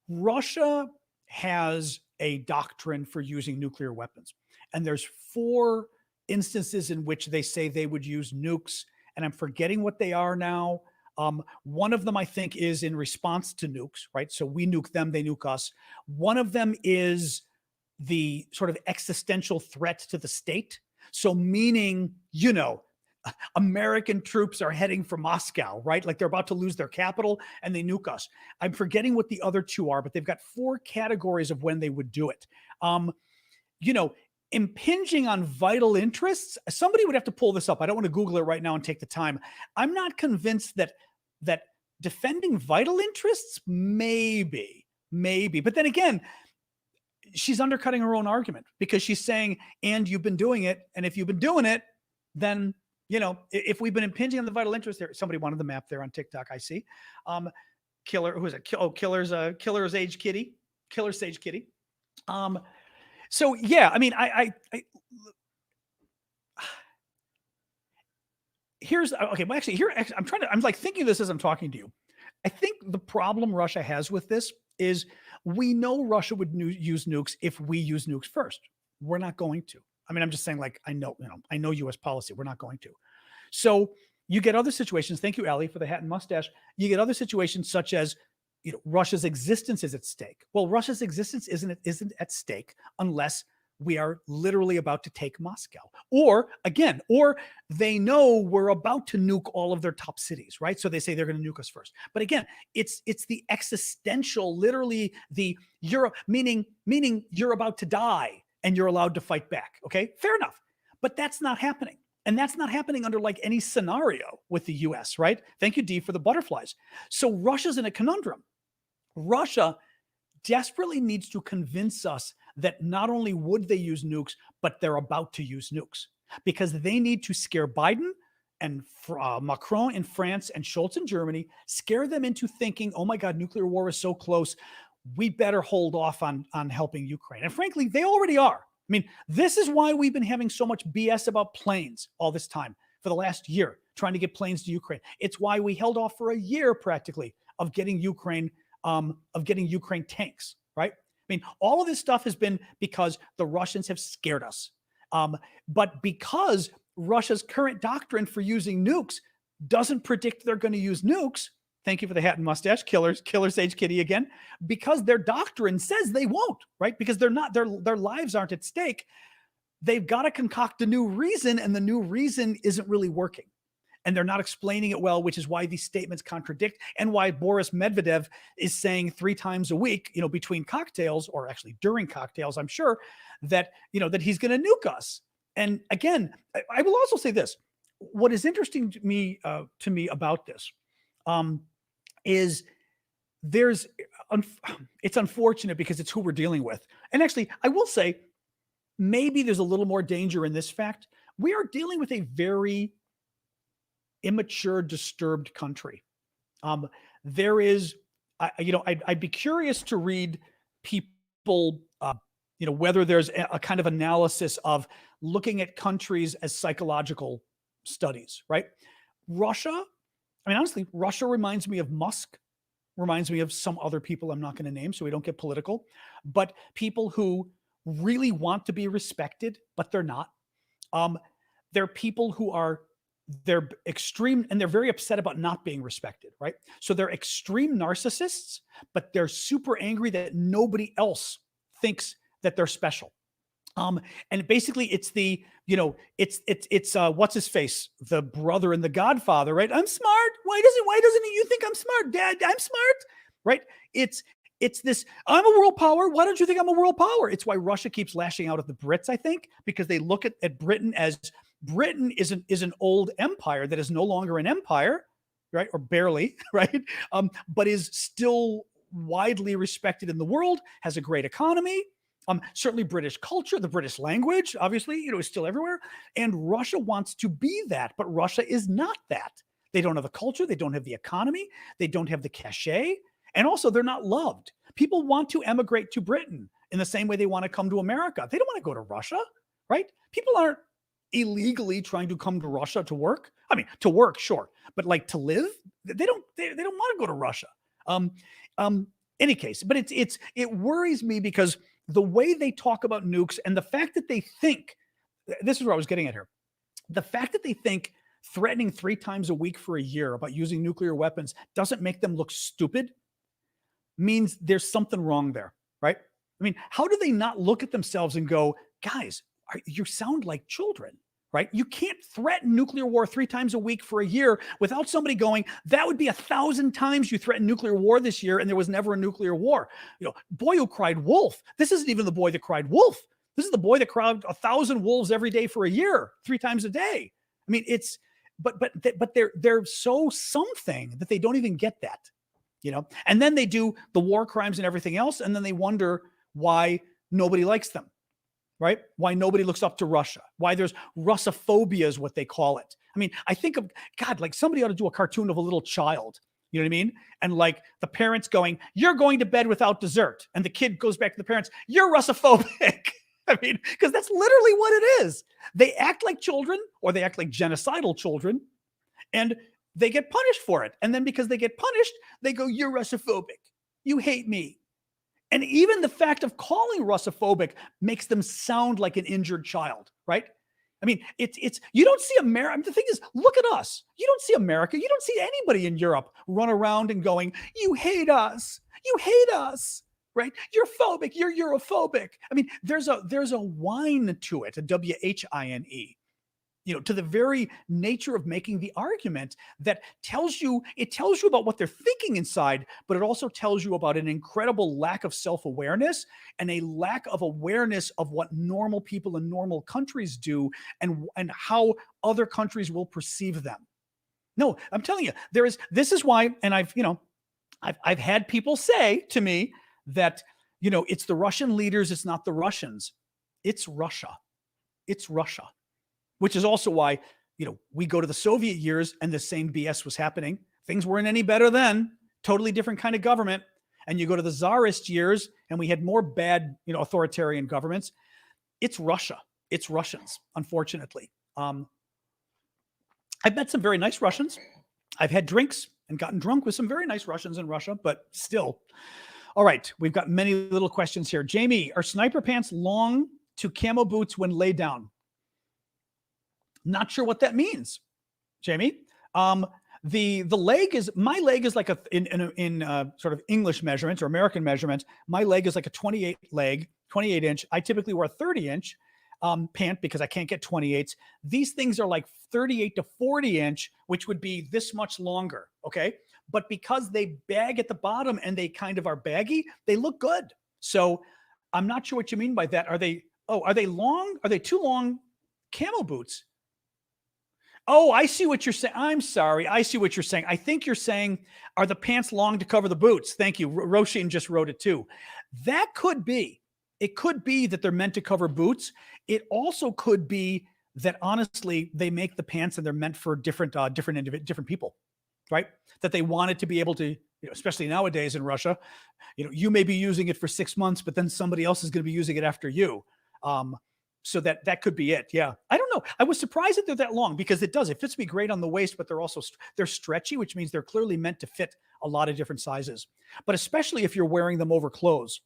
Russia has a doctrine for using nuclear weapons. And there's 4 instances in which they say they would use nukes, and I'm forgetting what they are now. One of them, I think, is in response to nukes, right? So we nuke them, they nuke us. One of them is the sort of existential threat to the state. So meaning, American troops are heading for Moscow, right? Like they're about to lose their capital and they nuke us. I'm forgetting what the other 2 are, but they've got 4 categories of when they would do it. Impinging on vital interests. Somebody would have to pull this up. I don't want to Google it right now and take the time. I'm not convinced that defending vital interests, maybe. But then again, she's undercutting her own argument, because she's saying, and you've been doing it. And if you've been doing it, then if we've been impinging on the vital interest there, somebody wanted the map there on TikTok, I see. Killer, who is it? Killer's Sage Kitty. So yeah, I mean, I'm like thinking this as I'm talking to you. I think the problem Russia has with this is we know Russia would use nukes if we use nukes first. We're not going to. I mean, I'm just saying, like, I know U.S. policy. We're not going to. So you get other situations. Thank you, Ali, for the hat and mustache. You get other situations such as, Russia's existence is at stake. Well, Russia's existence isn't at stake unless we are literally about to take Moscow. Or they know we're about to nuke all of their top cities, right? So they say they're going to nuke us first. But again, it's the existential, literally meaning you're about to die and you're allowed to fight back. Okay, fair enough. But that's not happening. And that's not happening under like any scenario with the US, right? Thank you, D, for the butterflies. So Russia's in a conundrum. Russia desperately needs to convince us that not only would they use nukes, but they're about to use nukes, because they need to scare Biden and Macron in France and Scholz in Germany, scare them into thinking, oh my God, nuclear war is so close, we better hold off on helping Ukraine. And frankly, they already are. I mean, this is why we've been having so much BS about planes all this time for the last year, trying to get planes to Ukraine. It's why we held off for a year practically of getting Ukraine tanks, right? I mean, all of this stuff has been because the Russians have scared us. But because Russia's current doctrine for using nukes doesn't predict they're going to use nukes, thank you for the hat and mustache, Killer Sage Kitty again, because their doctrine says they won't, right? Because their lives aren't at stake. They've got to concoct a new reason, and the new reason isn't really working. and they're not explaining it well, which is why these statements contradict, and why Boris Medvedev is saying 3 times a week, between cocktails, or actually during cocktails, I'm sure, that, that he's going to nuke us. And again, I will also say this. What is interesting to me about this is it's unfortunate because it's who we're dealing with. And actually, I will say, maybe there's a little more danger in this fact. We are dealing with a very immature, disturbed country. There is, I'd be curious to read people, whether there's a kind of analysis of looking at countries as psychological studies, right? Russia, honestly, Russia reminds me of Musk, reminds me of some other people I'm not going to name so we don't get political, but people who really want to be respected, but they're not. They're people who they're extreme, and they're very upset about not being respected, right? So they're extreme narcissists, but they're super angry that nobody else thinks that they're special. And basically it's it's what's his face, the brother in The Godfather, right? I'm smart. Why doesn't you think I'm smart, Dad? I'm smart, right? It's this, I'm a world power. Why don't you think I'm a world power? It's why Russia keeps lashing out at the Brits, I think, because they look at Britain as Britain is an old empire that is no longer an empire, right? Or barely, right? But is still widely respected in the world, has a great economy. Certainly British culture, the British language, obviously, is still everywhere. And Russia wants to be that, but Russia is not that. They don't have the culture. They don't have the economy. They don't have the cachet. And also, they're not loved. People want to emigrate to Britain in the same way they want to come to America. They don't want to go to Russia, right? People aren't illegally trying to come to Russia to work. To work, sure, but like to live, they don't want to go to Russia. Any case, but it worries me because the way they talk about nukes and the fact that they think, this is where I was getting at here, the fact that they think threatening 3 times a week for a year about using nuclear weapons doesn't make them look stupid means there's something wrong there, right? How do they not look at themselves and go, guys, you sound like children, right? You can't threaten nuclear war 3 times a week for a year without somebody going, that would be 1,000 times you threatened nuclear war this year and there was never a nuclear war. Boy who cried wolf. This isn't even the boy that cried wolf. This is the boy that cried 1,000 wolves every day for a year, 3 times a day. But they're so something that they don't even get that. And then they do the war crimes and everything else. And then they wonder why nobody likes them, right? Why nobody looks up to Russia, why there's Russophobia is what they call it. I think of God, like somebody ought to do a cartoon of a little child, you know what I mean? And like the parents going, you're going to bed without dessert. And the kid goes back to the parents, you're Russophobic. Because that's literally what it is. They act like children, or they act like genocidal children, and they get punished for it. And then because they get punished, they go, you're Russophobic. You hate me. And even the fact of calling Russophobic makes them sound like an injured child, right? It's you don't see America. The thing is, look at us. You don't see America. You don't see anybody in Europe run around and going, you hate us. You hate us, right? You're phobic. You're Europhobic. There's a whine to it, a WHINE. To the very nature of making the argument that tells you about what they're thinking inside, but it also tells you about an incredible lack of self-awareness and a lack of awareness of what normal people in normal countries do and how other countries will perceive them. No, I'm telling you, this is why, and I've had people say to me that, it's the Russian leaders, it's not the Russians. It's Russia. It's Russia. Which is also why, we go to the Soviet years and the same BS was happening. Things weren't any better then. Totally different kind of government. And you go to the Tsarist years and we had more bad, authoritarian governments. It's Russia. It's Russians, unfortunately. I've met some very nice Russians. I've had drinks and gotten drunk with some very nice Russians in Russia, but still. All right. We've got many little questions here. Jamie, are sniper pants long to camo boots when laid down? Not sure what that means, Jamie. The leg is, my leg is like in sort of English measurements or American measurements. My leg is like a 28 inch. I typically wear a 30 inch. pant because I can't get 28s. These things are like 38 to 40 inch, which would be this much longer. Okay. But because they bag at the bottom and they kind of are baggy, they look good. So I'm not sure what you mean by that. Are they long? Are they too long camel boots? Oh, I see what you're saying. I'm sorry. I see what you're saying. I think you're saying, are the pants long to cover the boots? Thank you. Roshin just wrote it too. That could be. It could be that they're meant to cover boots. It also could be that honestly, they make the pants and they're meant for different people, right? That they wanted to be able to, especially nowadays in Russia, you may be using it for 6 months, but then somebody else is going to be using it after you. So that could be it. Yeah. I don't know. I was surprised that they're that long because it fits me great on the waist, but they're stretchy, which means they're clearly meant to fit a lot of different sizes, but especially if you're wearing them over clothes.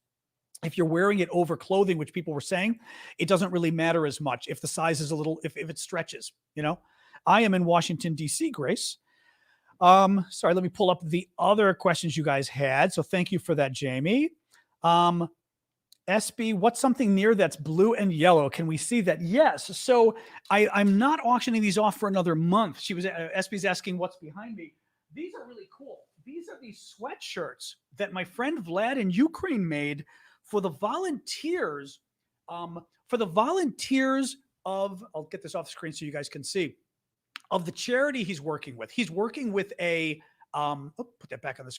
If you're wearing it over clothing, which people were saying, it doesn't really matter as much if the size is if it stretches, I am in Washington, D.C., Grace. Sorry, let me pull up the other questions you guys had. So thank you for that, Jamie. SB, what's something near that's blue and yellow? Can we see that? Yes. So I'm not auctioning these off for another month. SB's asking what's behind me. These are really cool. These are these sweatshirts that my friend Vlad in Ukraine made for the volunteers. I'll get this off the screen so you guys can see, of the charity he's working with. He's working with a put that back on this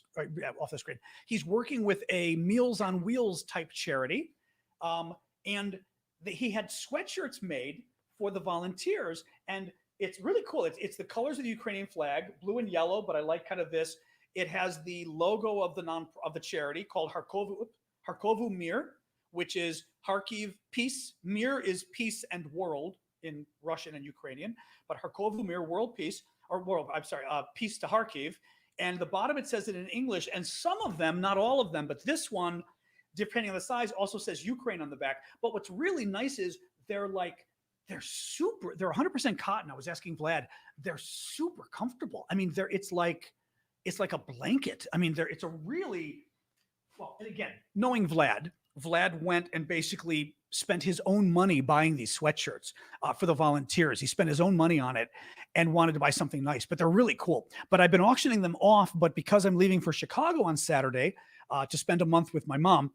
off the screen. He's working with a Meals on Wheels type charity, and he had sweatshirts made for the volunteers, and it's really cool. It's the colors of the Ukrainian flag, blue and yellow, but I like kind of this. It has the logo of the charity called Kharkovu Mir, which is Kharkiv peace. Mir is peace and world in Russian and Ukrainian, but Kharkovu Mir, world peace, peace to Kharkiv. And the bottom, it says it in English, and some of them, not all of them, but this one, depending on the size, also says Ukraine on the back. But what's really nice is they're 100% cotton. I was asking Vlad, they're super comfortable. I mean, it's like a blanket. I mean, it's a really, well, and again, knowing Vlad went and basically spent his own money buying these sweatshirts for the volunteers. He spent his own money on it and wanted to buy something nice, but they're really cool. But I've been auctioning them off, but because I'm leaving for Chicago on Saturday to spend a month with my mom,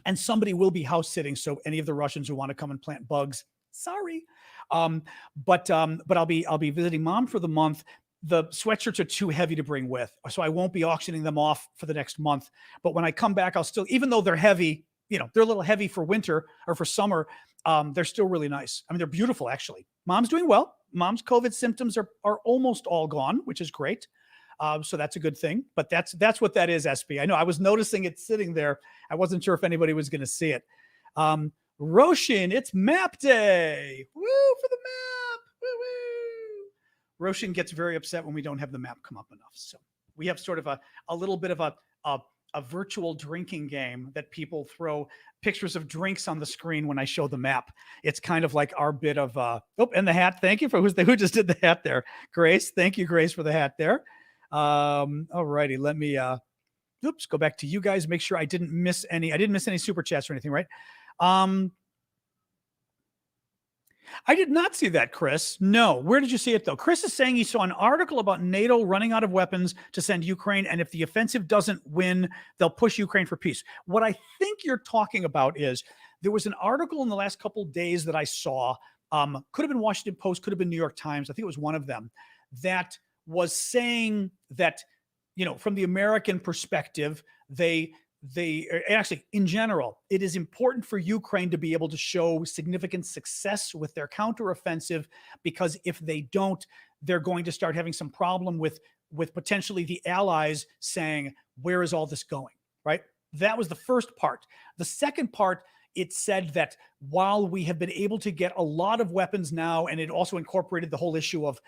and somebody will be house sitting. So any of the Russians who want to come and plant bugs, sorry. But I'll be visiting mom for the month. The sweatshirts are too heavy to bring with, so I won't be auctioning them off for the next month. But when I come back, I'll still, even though they're heavy, they're a little heavy for winter or for summer, they're still really nice. I mean, they're beautiful, actually. Mom's doing well. Mom's COVID symptoms are almost all gone, which is great. So that's a good thing. But that's what that is, SB. I know I was noticing it sitting there. I wasn't sure if anybody was going to see it. Roshin, it's map day. Woo for the map. Woo woo. Roshin gets very upset when we don't have the map come up enough. So we have sort of a little bit of a virtual drinking game that people throw pictures of drinks on the screen when I show the map. It's kind of like our bit of and the hat. Thank you for who just did the hat there. Grace. Thank you, Grace, for the hat there. All righty. Let me go back to you guys. Make sure I didn't miss any super chats or anything, right? I did not see that, Chris. No. Where did you see it, though? Chris is saying he saw an article about NATO running out of weapons to send Ukraine, and if the offensive doesn't win, they'll push Ukraine for peace. What I think you're talking about is there was an article in the last couple of days that I saw, could have been Washington Post, could have been New York Times. I think it was one of them, that was saying that, from the American perspective, they actually, in general, it is important for Ukraine to be able to show significant success with their counteroffensive, because if they don't, they're going to start having some problem with potentially the allies saying, where is all this going, right? That was the first part. The second part, it said that while we have been able to get a lot of weapons now, and it also incorporated the whole issue of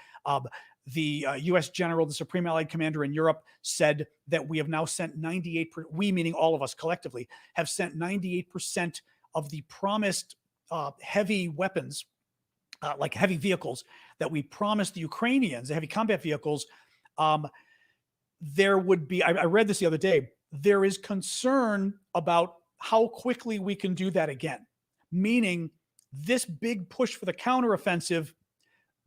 the U.S. general, the Supreme Allied Commander in Europe, said that we have now sent 98%, we meaning all of us collectively, have sent 98% of the promised heavy weapons, like heavy vehicles that we promised the Ukrainians, the heavy combat vehicles. There would be, I read this the other day, there is concern about how quickly we can do that again, meaning this big push for the counteroffensive,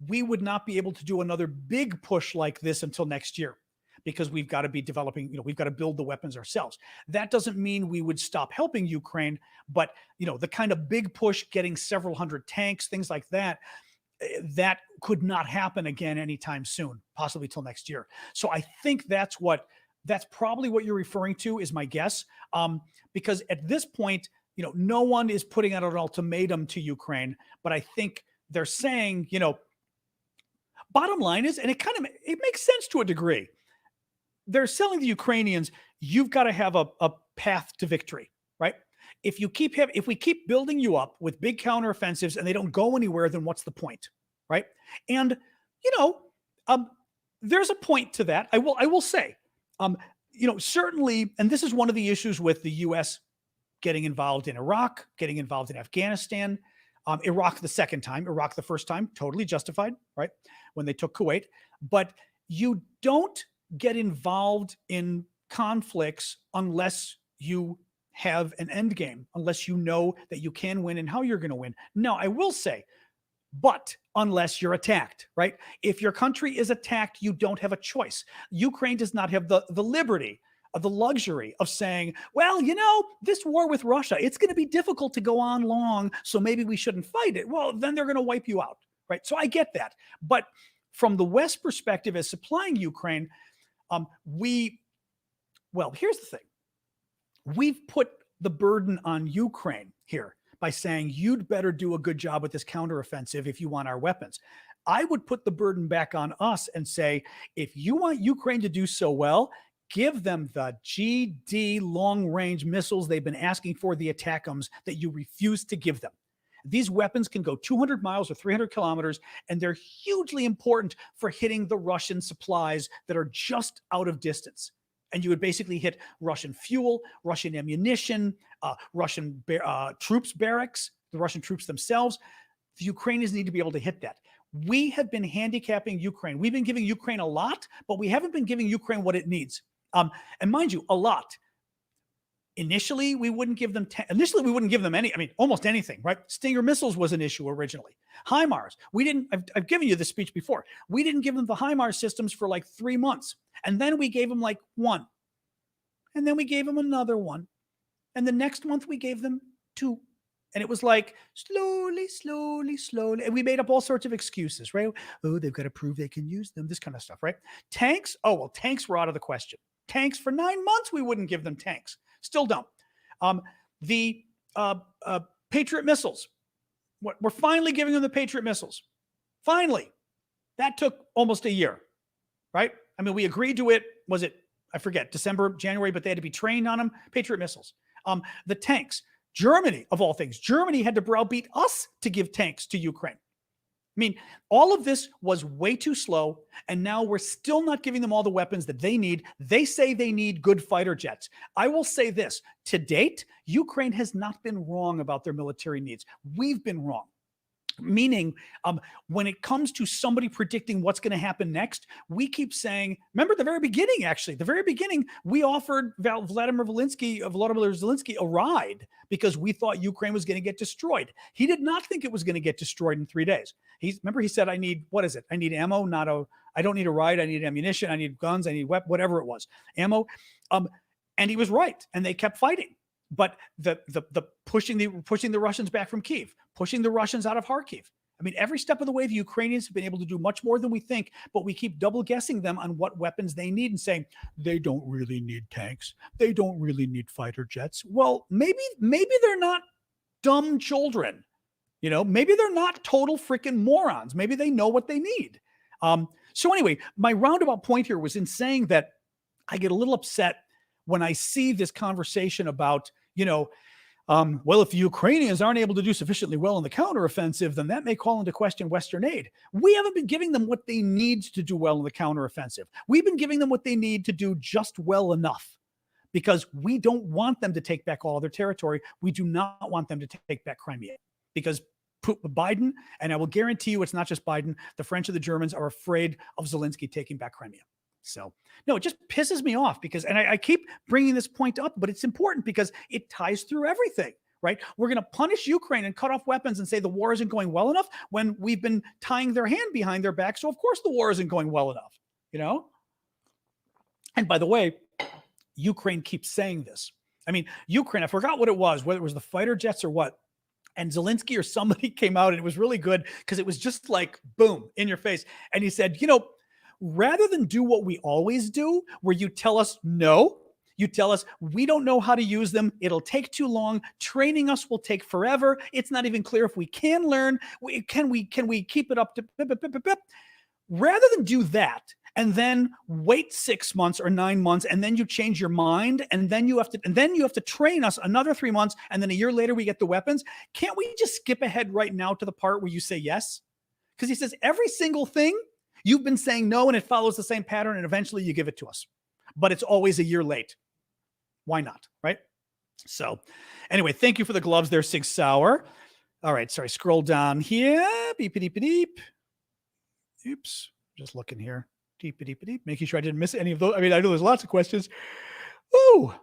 we would not be able to do another big push like this until next year, because we've got to be developing, we've got to build the weapons ourselves. That doesn't mean we would stop helping Ukraine, but, the kind of big push, getting several hundred tanks, things like that, that could not happen again anytime soon, possibly till next year. So I think that's probably what you're referring to, is my guess. Because at this point, no one is putting out an ultimatum to Ukraine, but I think they're saying, bottom line is, and it makes sense to a degree, they're selling the Ukrainians, you've got to have a path to victory, right? If we keep building you up with big counteroffensives and they don't go anywhere, then what's the point, right? And there's a point to that. I will say, certainly, and this is one of the issues with the U.S. getting involved in Iraq, getting involved in Afghanistan, Iraq the second time, Iraq the first time, totally justified, right? When they took Kuwait, but you don't get involved in conflicts unless you have an end game, unless you know that you can win and how you're going to win. Now, I will say, but unless you're attacked, right? If your country is attacked, you don't have a choice. Ukraine does not have the liberty, of the luxury of saying, well, this war with Russia, it's going to be difficult to go on long, so maybe we shouldn't fight it. Well, then they're going to wipe you out, right? So I get that. But from the West perspective, as supplying Ukraine, here's the thing. We've put the burden on Ukraine here by saying, you'd better do a good job with this counteroffensive if you want our weapons. I would put the burden back on us and say, if you want Ukraine to do so well, give them the GD long-range missiles they've been asking for, the ATACMS, that you refuse to give them. These weapons can go 200 miles or 300 kilometers, and they're hugely important for hitting the Russian supplies that are just out of distance. And you would basically hit Russian fuel, Russian ammunition, Russian troops barracks, the Russian troops themselves. The Ukrainians need to be able to hit that. We have been handicapping Ukraine. We've been giving Ukraine a lot, but we haven't been giving Ukraine what it needs. And mind you, a lot. Initially, we wouldn't give them almost anything, right? Stinger missiles was an issue originally. HIMARS, I've given you this speech before. We didn't give them the HIMARS systems for like 3 months. And then we gave them like one. And then we gave them another one. And the next month we gave them 2. And it was like slowly. And we made up all sorts of excuses, right? Oh, they've got to prove they can use them, this kind of stuff, right? Tanks? Oh, well, tanks were out of the question. Tanks, for 9 months, we wouldn't give them tanks. Still don't. The Patriot missiles. We're finally giving them the Patriot missiles. Finally. That took almost a year, right? I mean, we agreed to it. Was it, I forget, December, January, but they had to be trained on them. Patriot missiles. The tanks. Germany, of all things, Germany had to browbeat us to give tanks to Ukraine. I mean, all of this was way too slow, and now we're still not giving them all the weapons that they need. They say they need good fighter jets. I will say this, to date, Ukraine has not been wrong about their military needs. We've been wrong. Meaning, when it comes to somebody predicting what's going to happen next, we keep saying, remember the very beginning, we offered Vladimir Zelensky a ride because we thought Ukraine was going to get destroyed. He did not think it was going to get destroyed in 3 days. He said, I need ammo, I don't need a ride. I need ammunition. I need guns. I need whatever it was, ammo. And he was right. And they kept fighting. But the pushing the Russians back from Kyiv, pushing the Russians out of Kharkiv. I mean, every step of the way, the Ukrainians have been able to do much more than we think, but we keep double guessing them on what weapons they need and saying they don't really need tanks. They don't really need fighter jets. Well, maybe they're not dumb children. Maybe they're not total freaking morons. Maybe they know what they need. So anyway, my roundabout point here was in saying that I get a little upset when I see this conversation about, well, if the Ukrainians aren't able to do sufficiently well in the counteroffensive, then that may call into question Western aid. We haven't been giving them what they need to do well in the counteroffensive. We've been giving them what they need to do just well enough, because we don't want them to take back all of their territory. We do not want them to take back Crimea, because Biden, and I will guarantee you it's not just Biden, the French and the Germans are afraid of Zelensky taking back Crimea. So, no, it just pisses me off because, and I keep bringing this point up, but it's important because it ties through everything, right? We're going to punish Ukraine and cut off weapons and say the war isn't going well enough when we've been tying their hand behind their back. So of course the war isn't going well enough, you know? And by the way, Ukraine keeps saying this. I mean, Ukraine, I forgot what it was, whether it was the fighter jets or what. And Zelensky or somebody came out and it was really good because it was just like, boom, in your face. And he said, rather than do what we always do, where you tell us no, you tell us we don't know how to use them. It'll take too long. Training us will take forever. It's not even clear if we can learn. Can we keep it up to bip, bip, bip, bip, bip? Rather than do that and then wait 6 months or 9 months, and then you change your mind, and then you have to train us another 3 months, and then a year later we get the weapons. Can't we just skip ahead right now to the part where you say yes? Because he says every single thing you've been saying no, and it follows the same pattern, and eventually you give it to us, but it's always a year late. Why not, right? So anyway, thank you for the gloves there, Sig Sauer. All right, sorry, scroll down here. Beep, beep, beep, beep. Oops, just looking here. Deep, deep, deep, making sure I didn't miss any of those. I mean, I know there's lots of questions. Oh,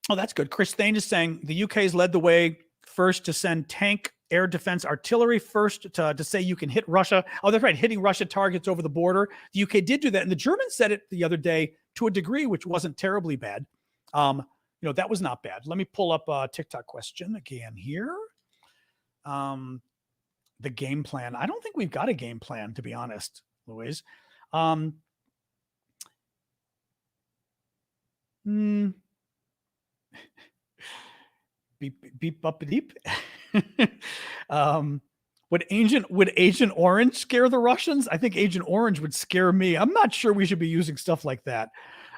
that's good. Chris Thane is saying the UK has led the way first to send tank air defense artillery first to say you can hit Russia. Oh, that's right. Hitting Russia targets over the border. The UK did do that. And the Germans said it the other day to a degree, which wasn't terribly bad. That was not bad. Let me pull up a TikTok question again here. The game plan. I don't think we've got a game plan, to be honest, Louise. Beep up deep. Would Agent Orange scare the Russians? I think Agent Orange would scare me. I'm not sure we should be using stuff like that.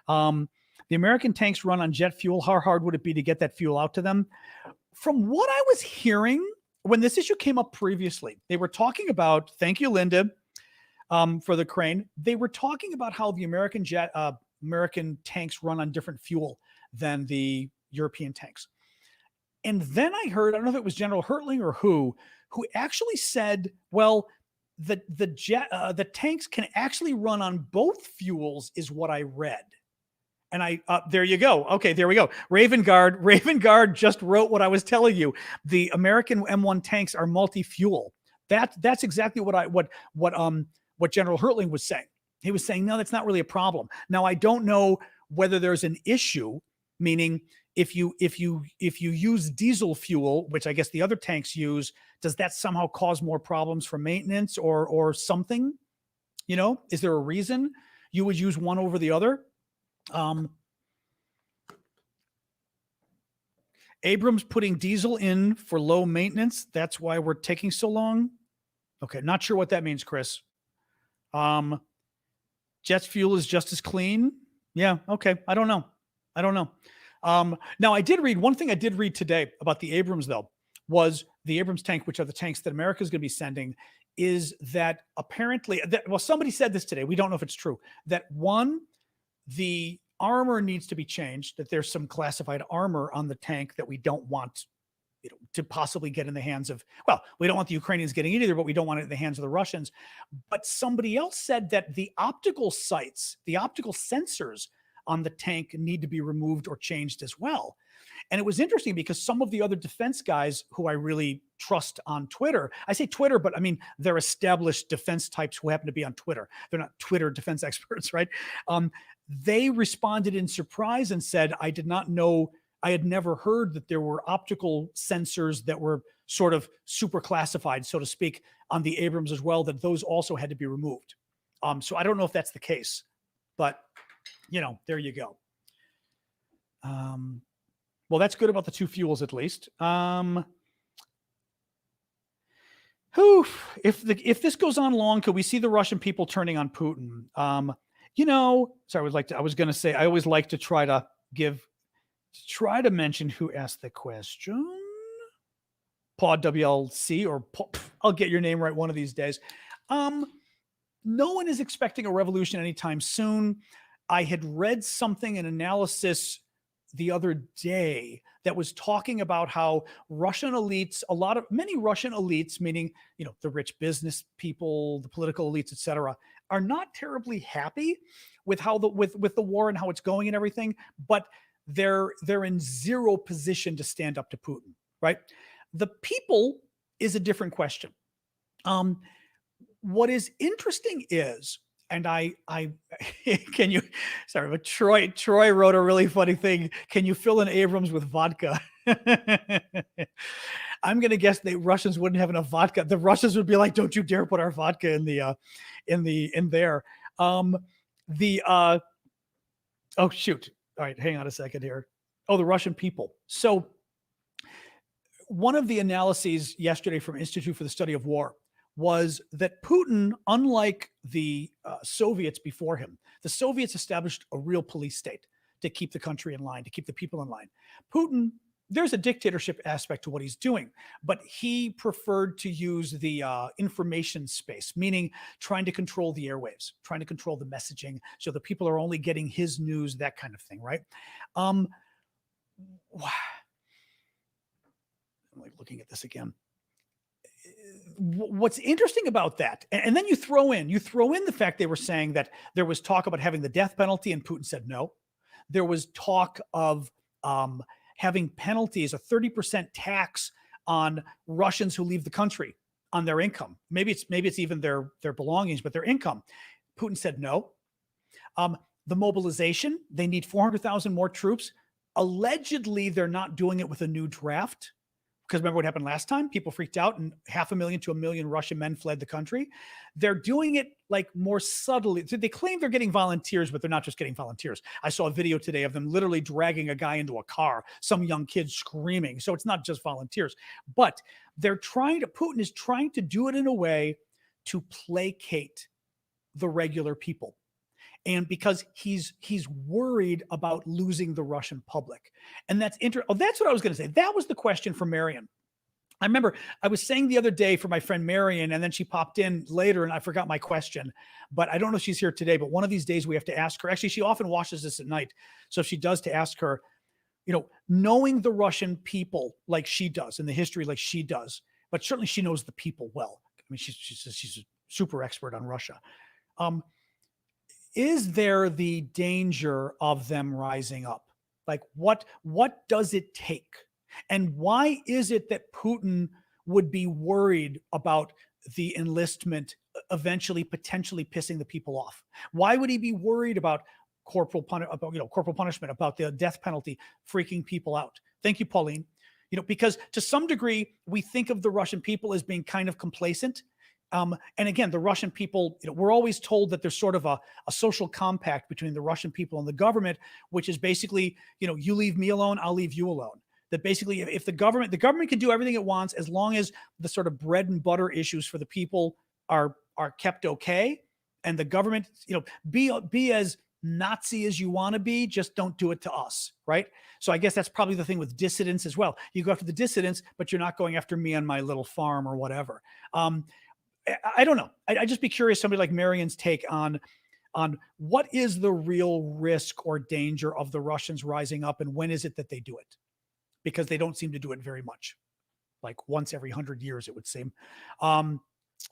The American tanks run on jet fuel. How hard would it be to get that fuel out to them? From what I was hearing when this issue came up previously, they were talking about, thank you, Linda, for the crane. They were talking about how the American tanks run on different fuel than the European tanks. And then I heard, I don't know if it was General Hertling or who actually said, well, the tanks can actually run on both fuels is what I read. And there you go. Okay, there we go. Raven Guard just wrote what I was telling you. The American M1 tanks are multi-fuel. That's exactly what General Hertling was saying. He was saying, no, that's not really a problem. Now, I don't know whether there's an issue, meaning if you use diesel fuel, which I guess the other tanks use, does that somehow cause more problems for maintenance or something? Is there a reason you would use one over the other? Abrams putting diesel in for low maintenance. That's why we're taking so long. Okay. Not sure what that means, Chris. Jet fuel is just as clean. Yeah. Okay. I don't know. Now I did read one thing I did read today about the Abrams though, was the Abrams tank, which are the tanks that America is going to be sending, is that apparently somebody said this today. We don't know if it's true that the armor needs to be changed, that there's some classified armor on the tank that we don't want to possibly get in the hands of, we don't want the Ukrainians getting it either, but we don't want it in the hands of the Russians. But somebody else said that the optical sights, the optical sensors on the tank need to be removed or changed as well. And it was interesting because some of the other defense guys who I really trust on Twitter, I say Twitter, but I mean, they're established defense types who happen to be on Twitter. They're not Twitter defense experts, right? They responded in surprise and said, I did not know, I had never heard that there were optical sensors that were sort of super classified, so to speak, on the Abrams as well, that those also had to be removed. So I don't know if that's the case, but there you go. Well, that's good about the two fuels, at least. If this goes on long, could we see the Russian people turning on Putin? Sorry, I was going to say, I always like to try to mention who asked the question. Pod WLC or I'll get your name right one of these days. No one is expecting a revolution anytime soon. I had read something, an analysis the other day that was talking about how Russian elites, many Russian elites, meaning, the rich business people, the political elites, et cetera, are not terribly happy with how with the war and how it's going and everything. But they're in zero position to stand up to Putin, right? The people is a different question. What is interesting is, and I can you, sorry, but Troy wrote a really funny thing. Can you fill in Abrams with vodka? I'm going to guess the Russians wouldn't have enough vodka. The Russians would be like, don't you dare put our vodka in there. Oh shoot. All right. Hang on a second here. Oh, the Russian people. So one of the analyses yesterday from Institute for the Study of War was that Putin, unlike the Soviets before him, the Soviets established a real police state to keep the country in line, to keep the people in line. Putin, there's a dictatorship aspect to what he's doing, but he preferred to use the information space, meaning trying to control the airwaves, trying to control the messaging, so the people are only getting his news, that kind of thing, right? I'm like looking at this again. What's interesting about that, and then you throw in the fact they were saying that there was talk about having the death penalty, and Putin said no. There was talk of having penalties, a 30% tax on Russians who leave the country on their income. Maybe it's even their belongings, but their income. Putin said no. The mobilization, they need 400,000 more troops. Allegedly, they're not doing it with a new draft. Because remember what happened last time? People freaked out and 500,000 to 1 million Russian men fled the country. They're doing it like more subtly. They claim they're getting volunteers, but they're not just getting volunteers. I saw a video today of them literally dragging a guy into a car, some young kid screaming. So it's not just volunteers, but Putin is trying to do it in a way to placate the regular people. And because he's worried about losing the Russian public. And that's that's what I was going to say. That was the question for Marion. I remember I was saying the other day for my friend Marion, and then she popped in later and I forgot my question, but I don't know if she's here today, but one of these days we have to ask her. Actually, she often watches this at night. So if she does, to ask her, knowing the Russian people like she does and the history like she does, but certainly she knows the people well. I mean, she's a super expert on Russia. Is there the danger of them rising up? Like what does it take? And why is it that Putin would be worried about the enlistment eventually potentially pissing the people off? Why would he be worried about corporal punishment, about the death penalty freaking people out? Thank you, Pauline. Because to some degree, we think of the Russian people as being kind of complacent. And again, the Russian people, we're always told that there's sort of a social compact between the Russian people and the government, which is basically, you leave me alone, I'll leave you alone. That basically, if the government can do everything it wants, as long as the sort of bread and butter issues for the people are kept okay, and the government, be as Nazi as you want to be, just don't do it to us, right? So I guess that's probably the thing with dissidents as well. You go after the dissidents, but you're not going after me on my little farm or whatever. I don't know. I'd just be curious, somebody like Marion's take on what is the real risk or danger of the Russians rising up, and when is it that they do it? Because they don't seem to do it very much, like once every 100 years, it would seem.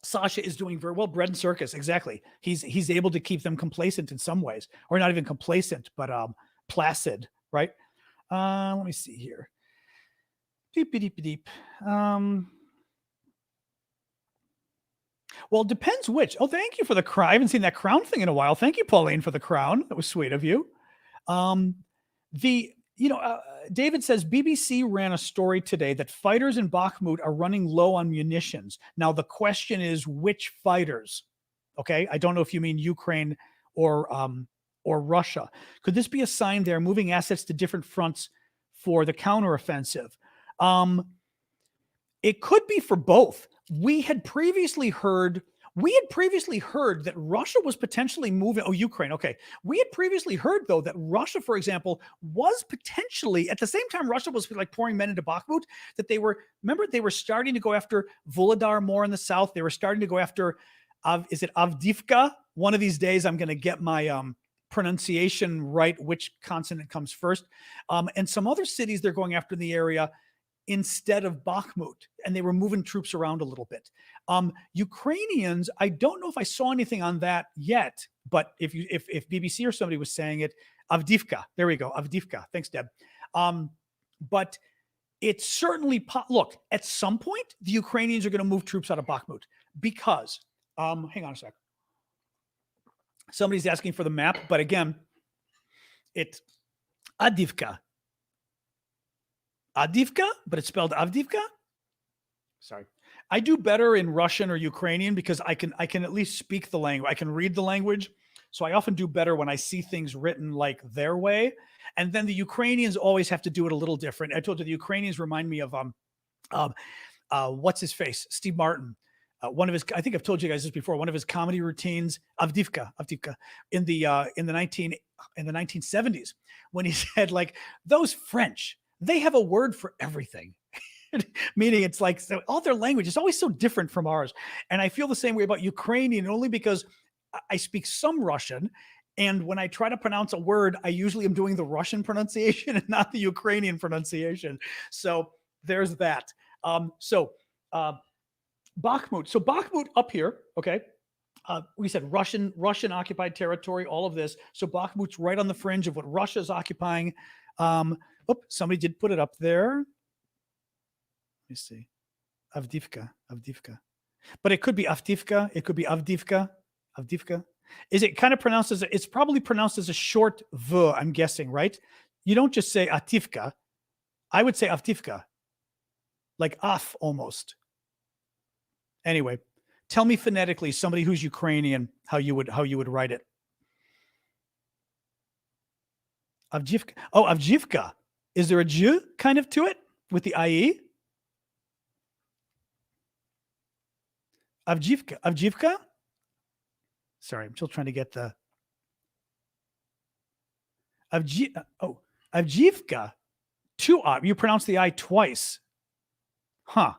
Sasha is doing very well. Bread and circus, exactly. He's able to keep them complacent in some ways, or not even complacent, but placid, right? Let me see here. Deep. Well, it depends which. Oh, thank you for the crown. I haven't seen that crown thing in a while. Thank you, Pauline, for the crown. That was sweet of you. David says BBC ran a story today that fighters in Bakhmut are running low on munitions. Now, the question is which fighters? Okay, I don't know if you mean Ukraine or Russia. Could this be a sign they're moving assets to different fronts for the counteroffensive? It could be for both. We had previously heard that Russia was potentially moving. Oh, Ukraine. Okay. We had previously heard, though, that Russia, for example, was potentially, at the same time Russia was like pouring men into Bakhmut, that they were starting to go after Volodar more in the south. They were starting to go after, is it Avdiivka? One of these days I'm going to get my pronunciation right, which consonant comes first. And some other cities they're going after in the area. instead of Bakhmut, and they were moving troops around a little bit. Ukrainians, I don't know if I saw anything on that yet, but if BBC or somebody was saying it, Avdiivka, there we go, Avdiivka. Thanks, Deb. But it's certainly look, at some point the Ukrainians are going to move troops out of Bakhmut because hang on a sec. Somebody's asking for the map, but again, it's Avdiivka. Avdiivka, but it's spelled Avdiivka. Sorry. I do better in Russian or Ukrainian because I can at least speak the language. I can read the language. So I often do better when I see things written like their way. And then the Ukrainians always have to do it a little different. I told you the Ukrainians remind me of what's his face? Steve Martin. One of his, I think I've told you guys this before, one of his comedy routines, Avdiivka, in the 1970s, when he said, like, those French, they have a word for everything. Meaning it's like, so all their language is always so different from ours. And I feel the same way about Ukrainian, only because I speak some Russian. And when I try to pronounce a word, I usually am doing the Russian pronunciation and not the Ukrainian pronunciation. So there's that. Bakhmut. So Bakhmut up here, okay. We said Russian occupied territory, all of this. So Bakhmut's right on the fringe of what Russia's occupying. Somebody did put it up there. Let me see. Avdiivka. But it could be Avdiivka. It could be Avdiivka. Is it kind of pronounced as it's probably pronounced as a short V, I'm guessing, right? You don't just say Avdiivka. I would say Avdiivka. Like af almost. Anyway, tell me phonetically, somebody who's Ukrainian, how you would write it. Avdiivka. Oh, Avdiivka. Is there a J kind of to it with the IE? Avdiivka? Sorry, I'm still trying to get the Avdiivka. You pronounce the I twice. Huh.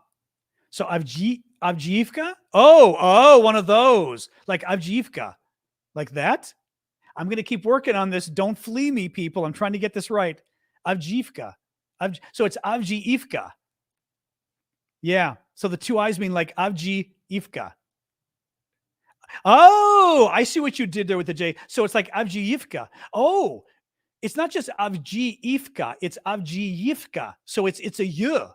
So Avdiivka? Oh, one of those. Like Avdiivka. Like that? I'm going to keep working on this. Don't flee me, people. I'm trying to get this right. Avdiivka. So it's Avdiivka. Yeah. So the two I's mean like Avdiivka. Oh, I see what you did there with the J. So it's like Avdiivka. Oh, it's not just Avdiivka. It's Avdiivka. So it's a Y.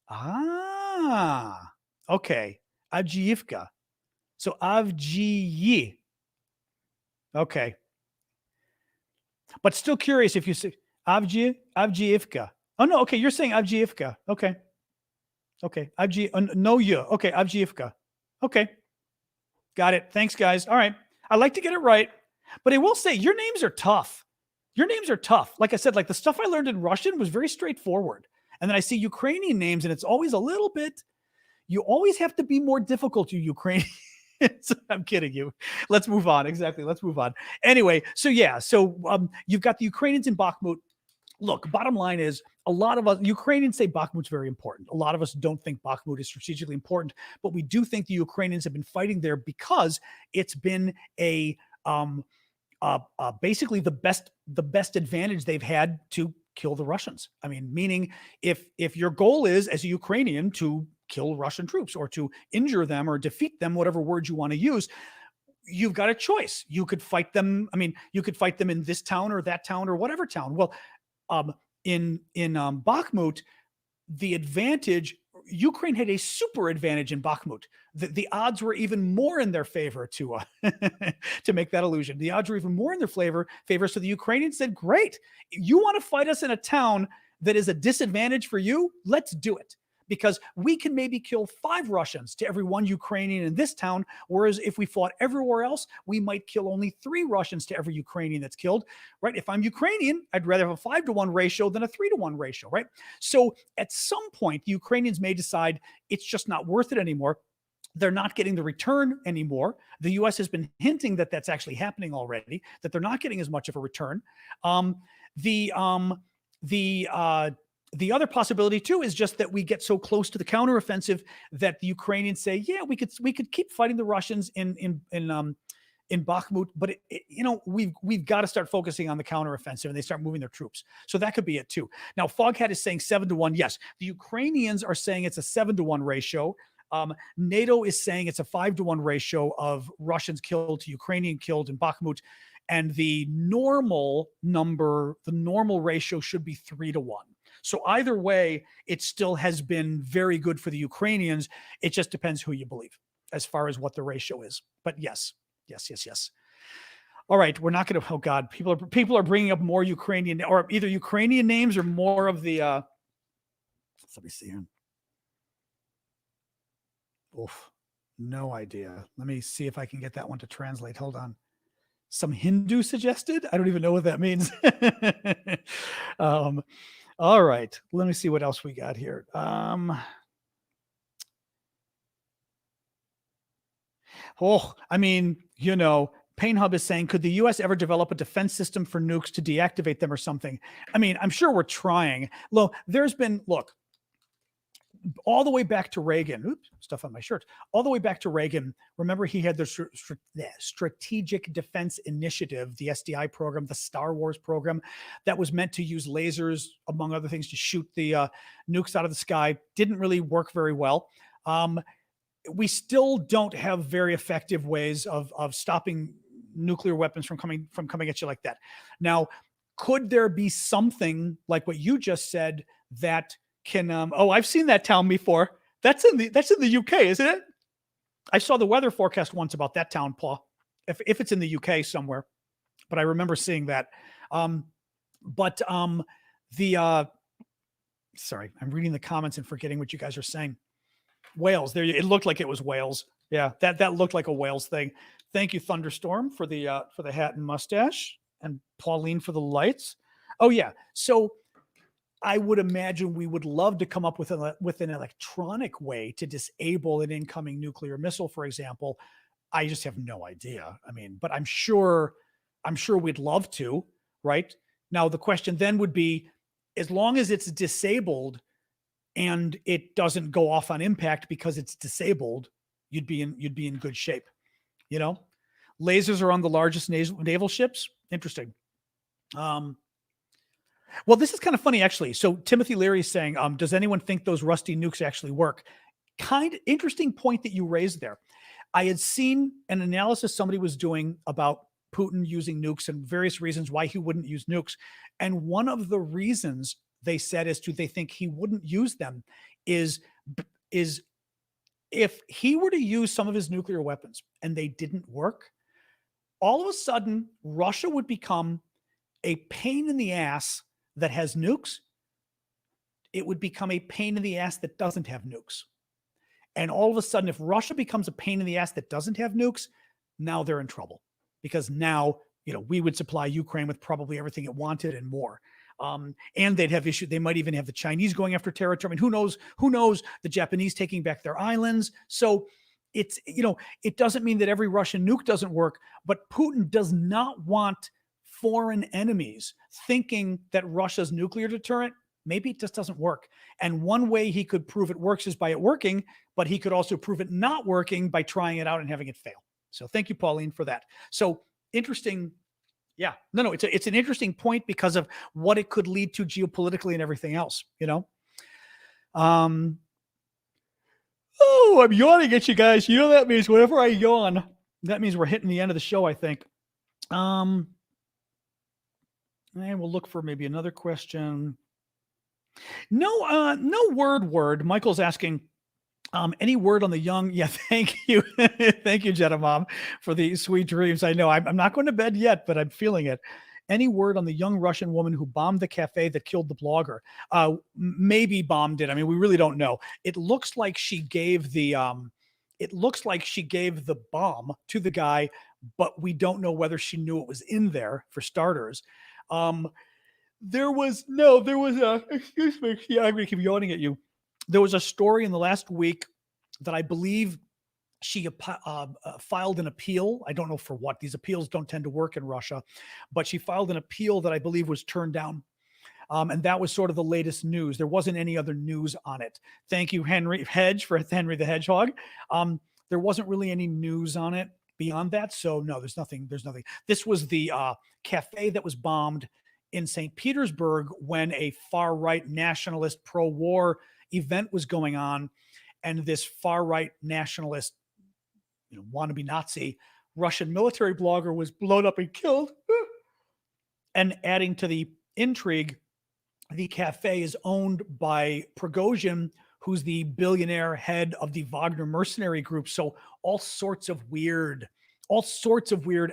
Ah, okay. Avdiivka. So Avdiyi. Okay. But still curious if you say Avdiivka. Oh, no. Okay. You're saying Avdiivka. Okay. No, you. Okay. Avdiivka. Okay. Got it. Thanks, guys. All right. I like to get it right, but I will say your names are tough. Like I said, like the stuff I learned in Russian was very straightforward. And then I see Ukrainian names and it's always a little bit, you always have to be more difficult, you Ukrainians. I'm kidding you. Let's move on. Exactly. Let's move on. Anyway, so yeah. So you've got the Ukrainians in Bakhmut. Look, bottom line is a lot of us, Ukrainians say Bakhmut's very important. A lot of us don't think Bakhmut is strategically important, but we do think the Ukrainians have been fighting there because it's been basically the best advantage they've had to kill the Russians. I mean, meaning if your goal is as a Ukrainian to kill Russian troops or to injure them or defeat them, whatever word you want to use, you've got a choice. You could fight them. I mean, you could fight them in this town or that town or whatever town. Well, in Bakhmut, the advantage, Ukraine had a super advantage in Bakhmut. The odds were even more in their favor to make that illusion. The odds were even more in their favor. So the Ukrainians said, great, you want to fight us in a town that is a disadvantage for you? Let's do it. Because we can maybe kill 5 Russians to every 1 Ukrainian in this town, whereas if we fought everywhere else, we might kill only 3 Russians to every Ukrainian that's killed, right? If I'm Ukrainian, I'd rather have a 5-to-1 ratio than a 3-to-1 ratio, right? So at some point, the Ukrainians may decide it's just not worth it anymore. They're not getting the return anymore. The U.S. has been hinting that that's actually happening already, that they're not getting as much of a return. The other possibility too is just that we get so close to the counteroffensive that the Ukrainians say, yeah, we could keep fighting the Russians in in Bakhmut, but we've got to start focusing on the counteroffensive, and they start moving their troops. So that could be it too. Now, Foghat is saying 7-1. Yes, the Ukrainians are saying it's a 7-1 ratio. NATO is saying it's a 5-1 ratio of Russians killed to Ukrainian killed in Bakhmut. And the normal ratio should be 3-1. So either way, it still has been very good for the Ukrainians. It just depends who you believe as far as what the ratio is. But yes. All right, we're not going to. Oh God, people are bringing up more Ukrainian, or either Ukrainian names or more of the. Let me see here. Oof, no idea. Let me see if I can get that one to translate. Hold on. Some Hindu suggested? I don't even know what that means. All right. Let me see what else we got here. Pain Hub is saying, could the U.S. ever develop a defense system for nukes to deactivate them or something? I mean, I'm sure we're trying. Look, all the way back to Reagan, stuff on my shirt, all the way back to Reagan, remember he had the Strategic Defense Initiative, the SDI program, the Star Wars program, that was meant to use lasers, among other things, to shoot the nukes out of the sky. Didn't really work very well. We still don't have very effective ways of stopping nuclear weapons from coming at you like that. Now, could there be something like what you just said that can I've seen that town before. That's in the UK, isn't it? I saw the weather forecast once about that town, Paul. If it's in the UK somewhere, but I remember seeing that. Sorry, I'm reading the comments and forgetting what you guys are saying. Wales, there. It looked like it was Wales. Yeah, that looked like a Wales thing. Thank you, Thunderstorm, for the hat and mustache, and Pauline for the lights. Oh yeah, so I would imagine we would love to come up with an electronic way to disable an incoming nuclear missile, for example. I just have no idea. I mean, but I'm sure we'd love to, right? Now, the question then would be, as long as it's disabled and it doesn't go off on impact because it's disabled, you'd be in good shape. Lasers are on the largest naval ships. Interesting. Well, this is kind of funny, actually. So Timothy Leary is saying, does anyone think those rusty nukes actually work? Kind of interesting point that you raised there. I had seen an analysis somebody was doing about Putin using nukes and various reasons why he wouldn't use nukes. And one of the reasons they said as to they think he wouldn't use them is if he were to use some of his nuclear weapons and they didn't work, all of a sudden Russia would become a pain in the ass that has nukes. It would become a pain in the ass that doesn't have nukes. And all of a sudden, if Russia becomes a pain in the ass that doesn't have nukes, now they're in trouble, because now, we would supply Ukraine with probably everything it wanted and more. And they'd have issues. They might even have the Chinese going after territory. I mean, who knows the Japanese taking back their islands. So it's, it doesn't mean that every Russian nuke doesn't work, but Putin does not want foreign enemies thinking that Russia's nuclear deterrent, maybe it just doesn't work. And one way he could prove it works is by it working, but he could also prove it not working by trying it out and having it fail. So thank you, Pauline, for that. So interesting. Yeah, no, it's an interesting point because of what it could lead to geopolitically and everything else, I'm yawning at you guys. That means whenever I yawn, that means we're hitting the end of the show, I think. And we'll look for maybe another question. No word. Michael's asking, any word on the young? Yeah, thank you. Thank you, Jenna Mom, for the sweet dreams. I know I'm not going to bed yet, but I'm feeling it. Any word on the young Russian woman who bombed the cafe that killed the blogger? Maybe bombed it. I mean, we really don't know. It looks like she gave the bomb to the guy, but we don't know whether she knew it was in there, for starters. Excuse me. Yeah, I'm going to keep yawning at you. There was a story in the last week that I believe she filed an appeal. I don't know for what. These appeals don't tend to work in Russia, but she filed an appeal that I believe was turned down. And that was sort of the latest news. There wasn't any other news on it. Thank you, Henry Hedge, for Henry the Hedgehog. There wasn't really any news on it. beyond that. So no, there's nothing. This was the cafe that was bombed in St. Petersburg when a far-right nationalist pro-war event was going on, and this far-right nationalist, wannabe Nazi Russian military blogger was blown up and killed. And adding to the intrigue, the cafe is owned by Prigozhin, who's the billionaire head of the Wagner mercenary group. So all sorts of weird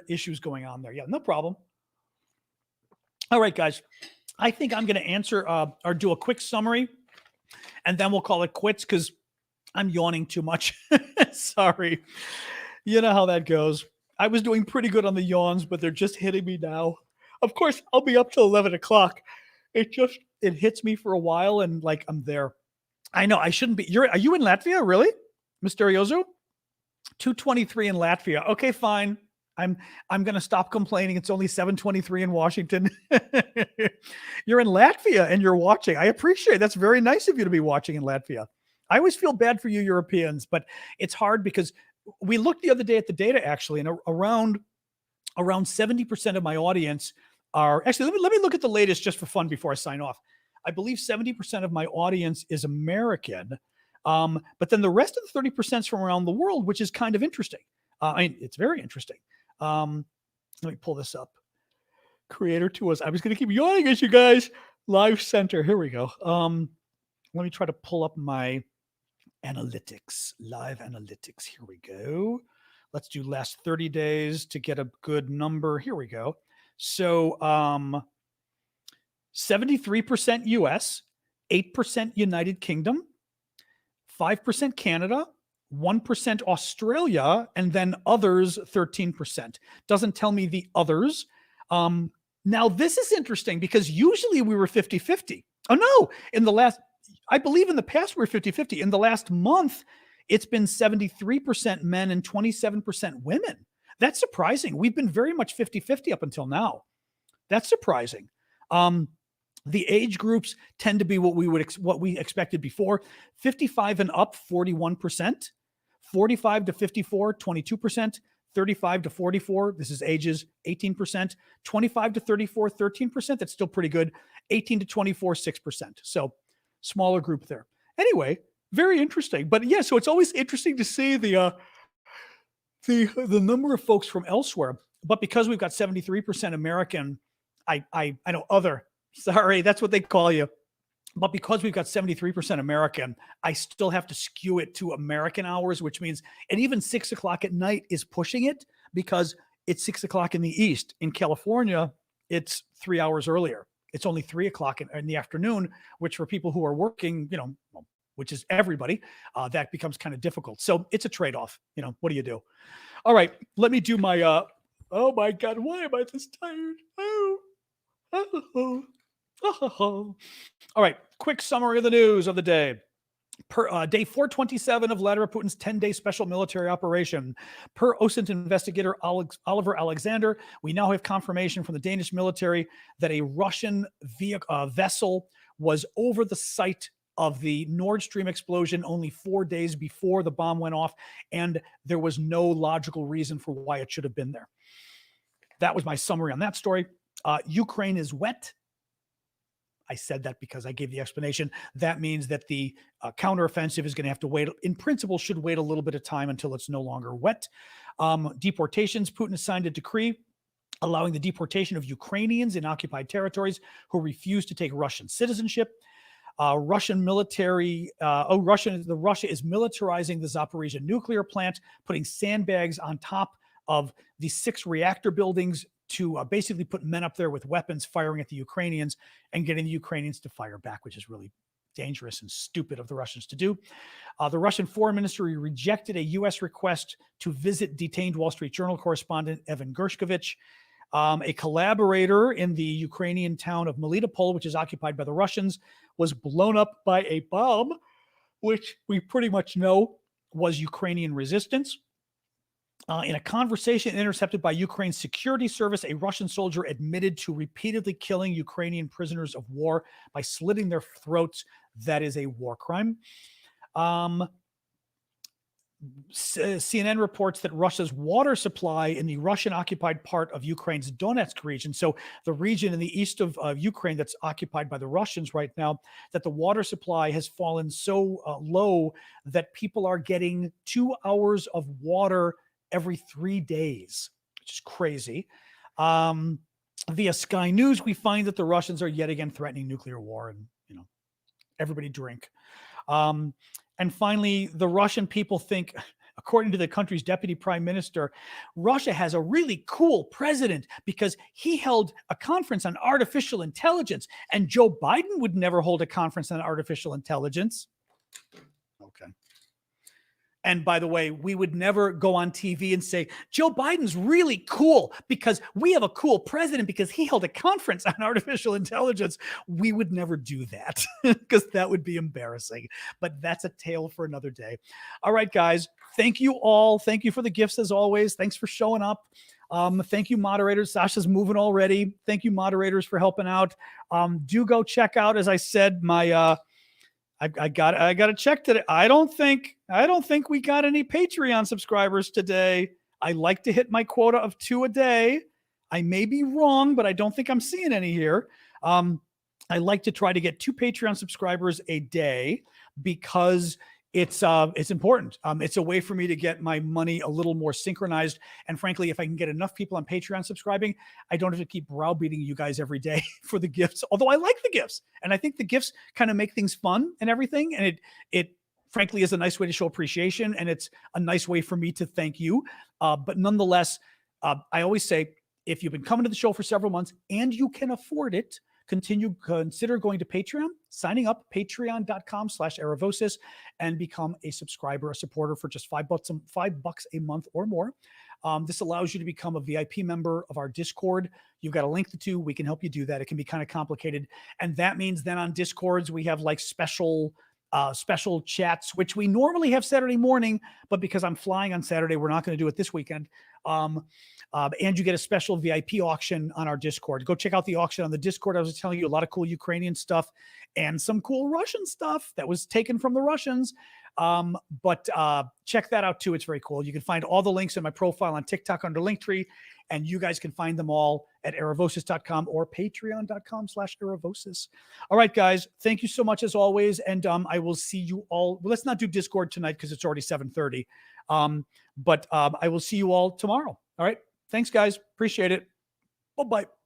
issues going on there. Yeah, no problem. All right, guys. I think I'm going to answer or do a quick summary, and then we'll call it quits because I'm yawning too much. Sorry. You know how that goes. I was doing pretty good on the yawns, but they're just hitting me now. Of course, I'll be up till 11 o'clock. It hits me for a while, and like I'm there. I know I shouldn't be. Are you in Latvia, really, Mysterioso? 2:23 in Latvia. Okay, fine. I'm going to stop complaining. It's only 7:23 in Washington. You're in Latvia and you're watching. I appreciate it. That's very nice of you to be watching in Latvia. I always feel bad for you Europeans, but it's hard because we looked the other day at the data actually, and around 70% of my audience are actually, let me look at the latest just for fun before I sign off. I believe 70% of my audience is American. But then the rest of the 30% is from around the world, which is kind of interesting. It's very interesting. Let me pull this up. Creator tools. I was going to keep yawning as you guys. Live center. Here we go. Let me try to pull up my analytics. Live analytics. Here we go. Let's do last 30 days to get a good number. Here we go. So 73% US, 8% United Kingdom, 5% Canada, 1% Australia, and then others 13%. Doesn't tell me the others. Now, this is interesting because usually we were 50-50. Oh, no. I believe in the past we were 50-50. In the last month, it's been 73% men and 27% women. That's surprising. We've been very much 50-50 up until now. That's surprising. The age groups tend to be what we expected before. 55 and up, 41%. 45 to 54, 22%. 35 to 44, this is ages, 18%. 25 to 34, 13%. That's still pretty good. 18 to 24, 6%. So smaller group there. Anyway, very interesting. But yeah, so it's always interesting to see the number of folks from elsewhere. But because we've got 73% American, I know other. Sorry, that's what they call you. But because we've got 73% American, I still have to skew it to American hours, which means, and even 6 o'clock at night is pushing it because it's 6 o'clock in the East. In California, it's 3 hours earlier. It's only 3 o'clock in the afternoon, which for people who are working, which is everybody, that becomes kind of difficult. So it's a trade-off. What do you do? All right, let me do my, oh my God, why am I this tired? All right, quick summary of the news of the day. Day 427 of Vladimir Putin's 10-day special military operation. Per OSINT investigator Oliver Alexander, we now have confirmation from the Danish military that a Russian vessel was over the site of the Nord Stream explosion only 4 days before the bomb went off, and there was no logical reason for why it should have been there. That was my summary on that story. Ukraine is wet. I said that because I gave the explanation. That means that the counteroffensive is going to have to wait. In principle, should wait a little bit of time until it's no longer wet. Deportations. Putin signed a decree allowing the deportation of Ukrainians in occupied territories who refuse to take Russian citizenship. Russia is militarizing the Zaporizhia nuclear plant, putting sandbags on top of the 6 reactor buildings to basically put men up there with weapons firing at the Ukrainians and getting the Ukrainians to fire back, which is really dangerous and stupid of the Russians to do. The Russian Foreign Ministry rejected a U.S. request to visit detained Wall Street Journal correspondent Evan Gershkovich. A collaborator in the Ukrainian town of Melitopol, which is occupied by the Russians, was blown up by a bomb, which we pretty much know was Ukrainian resistance. In a conversation intercepted by Ukraine's security service, a Russian soldier admitted to repeatedly killing Ukrainian prisoners of war by slitting their throats. That is a war crime. CNN reports that Russia's water supply in the Russian-occupied part of Ukraine's Donetsk region, so the region in the east of Ukraine that's occupied by the Russians right now, that the water supply has fallen so low that people are getting 2 hours of water every 3 days, which is crazy. Via Sky News, we find that the Russians are yet again threatening nuclear war, and everybody drink. And finally, the Russian people think, according to the country's deputy prime minister, Russia has a really cool president because he held a conference on artificial intelligence, and Joe Biden would never hold a conference on artificial intelligence. Okay. And by the way, we would never go on TV and say, Joe Biden's really cool because we have a cool president because he held a conference on artificial intelligence. We would never do that because that would be embarrassing. But that's a tale for another day. All right, guys. Thank you all. Thank you for the gifts as always. Thanks for showing up. Thank you, moderators. Sasha's moving already. Thank you, moderators, for helping out. Do go check out, as I said, my I got to check today. I don't think we got any Patreon subscribers today. I like to hit my quota of 2 a day. I may be wrong, but I don't think I'm seeing any here. I like to try to get 2 Patreon subscribers a day because it's important. It's a way for me to get my money a little more synchronized. And frankly, if I can get enough people on Patreon subscribing, I don't have to keep browbeating you guys every day for the gifts. Although I like the gifts, and I think the gifts kind of make things fun and everything. And it frankly is a nice way to show appreciation, and it's a nice way for me to thank you. But nonetheless, I always say, if you've been coming to the show for several months and you can afford it, consider going to Patreon, signing up, patreon.com/Aravosis, and become a subscriber, a supporter for just $5 a month or more. This allows you to become a VIP member of our Discord. You've got a link to. We can help you do that. It can be kind of complicated. And that means then on Discords, we have like special chats, which we normally have Saturday morning, but because I'm flying on Saturday, we're not going to do it this weekend. And you get a special VIP auction on our Discord. Go check out the auction on the Discord. I was telling you a lot of cool Ukrainian stuff and some cool Russian stuff that was taken from the Russians. But check that out too. It's very cool. You can find all the links in my profile on TikTok under Linktree, and you guys can find them all at aravosis.com or patreon.com/Aravosis. All right, guys. Thank you so much as always. And I will see you all. Well, let's not do Discord tonight because it's already 7:30. But I will see you all tomorrow. All right. Thanks, guys. Appreciate it. Bye-bye.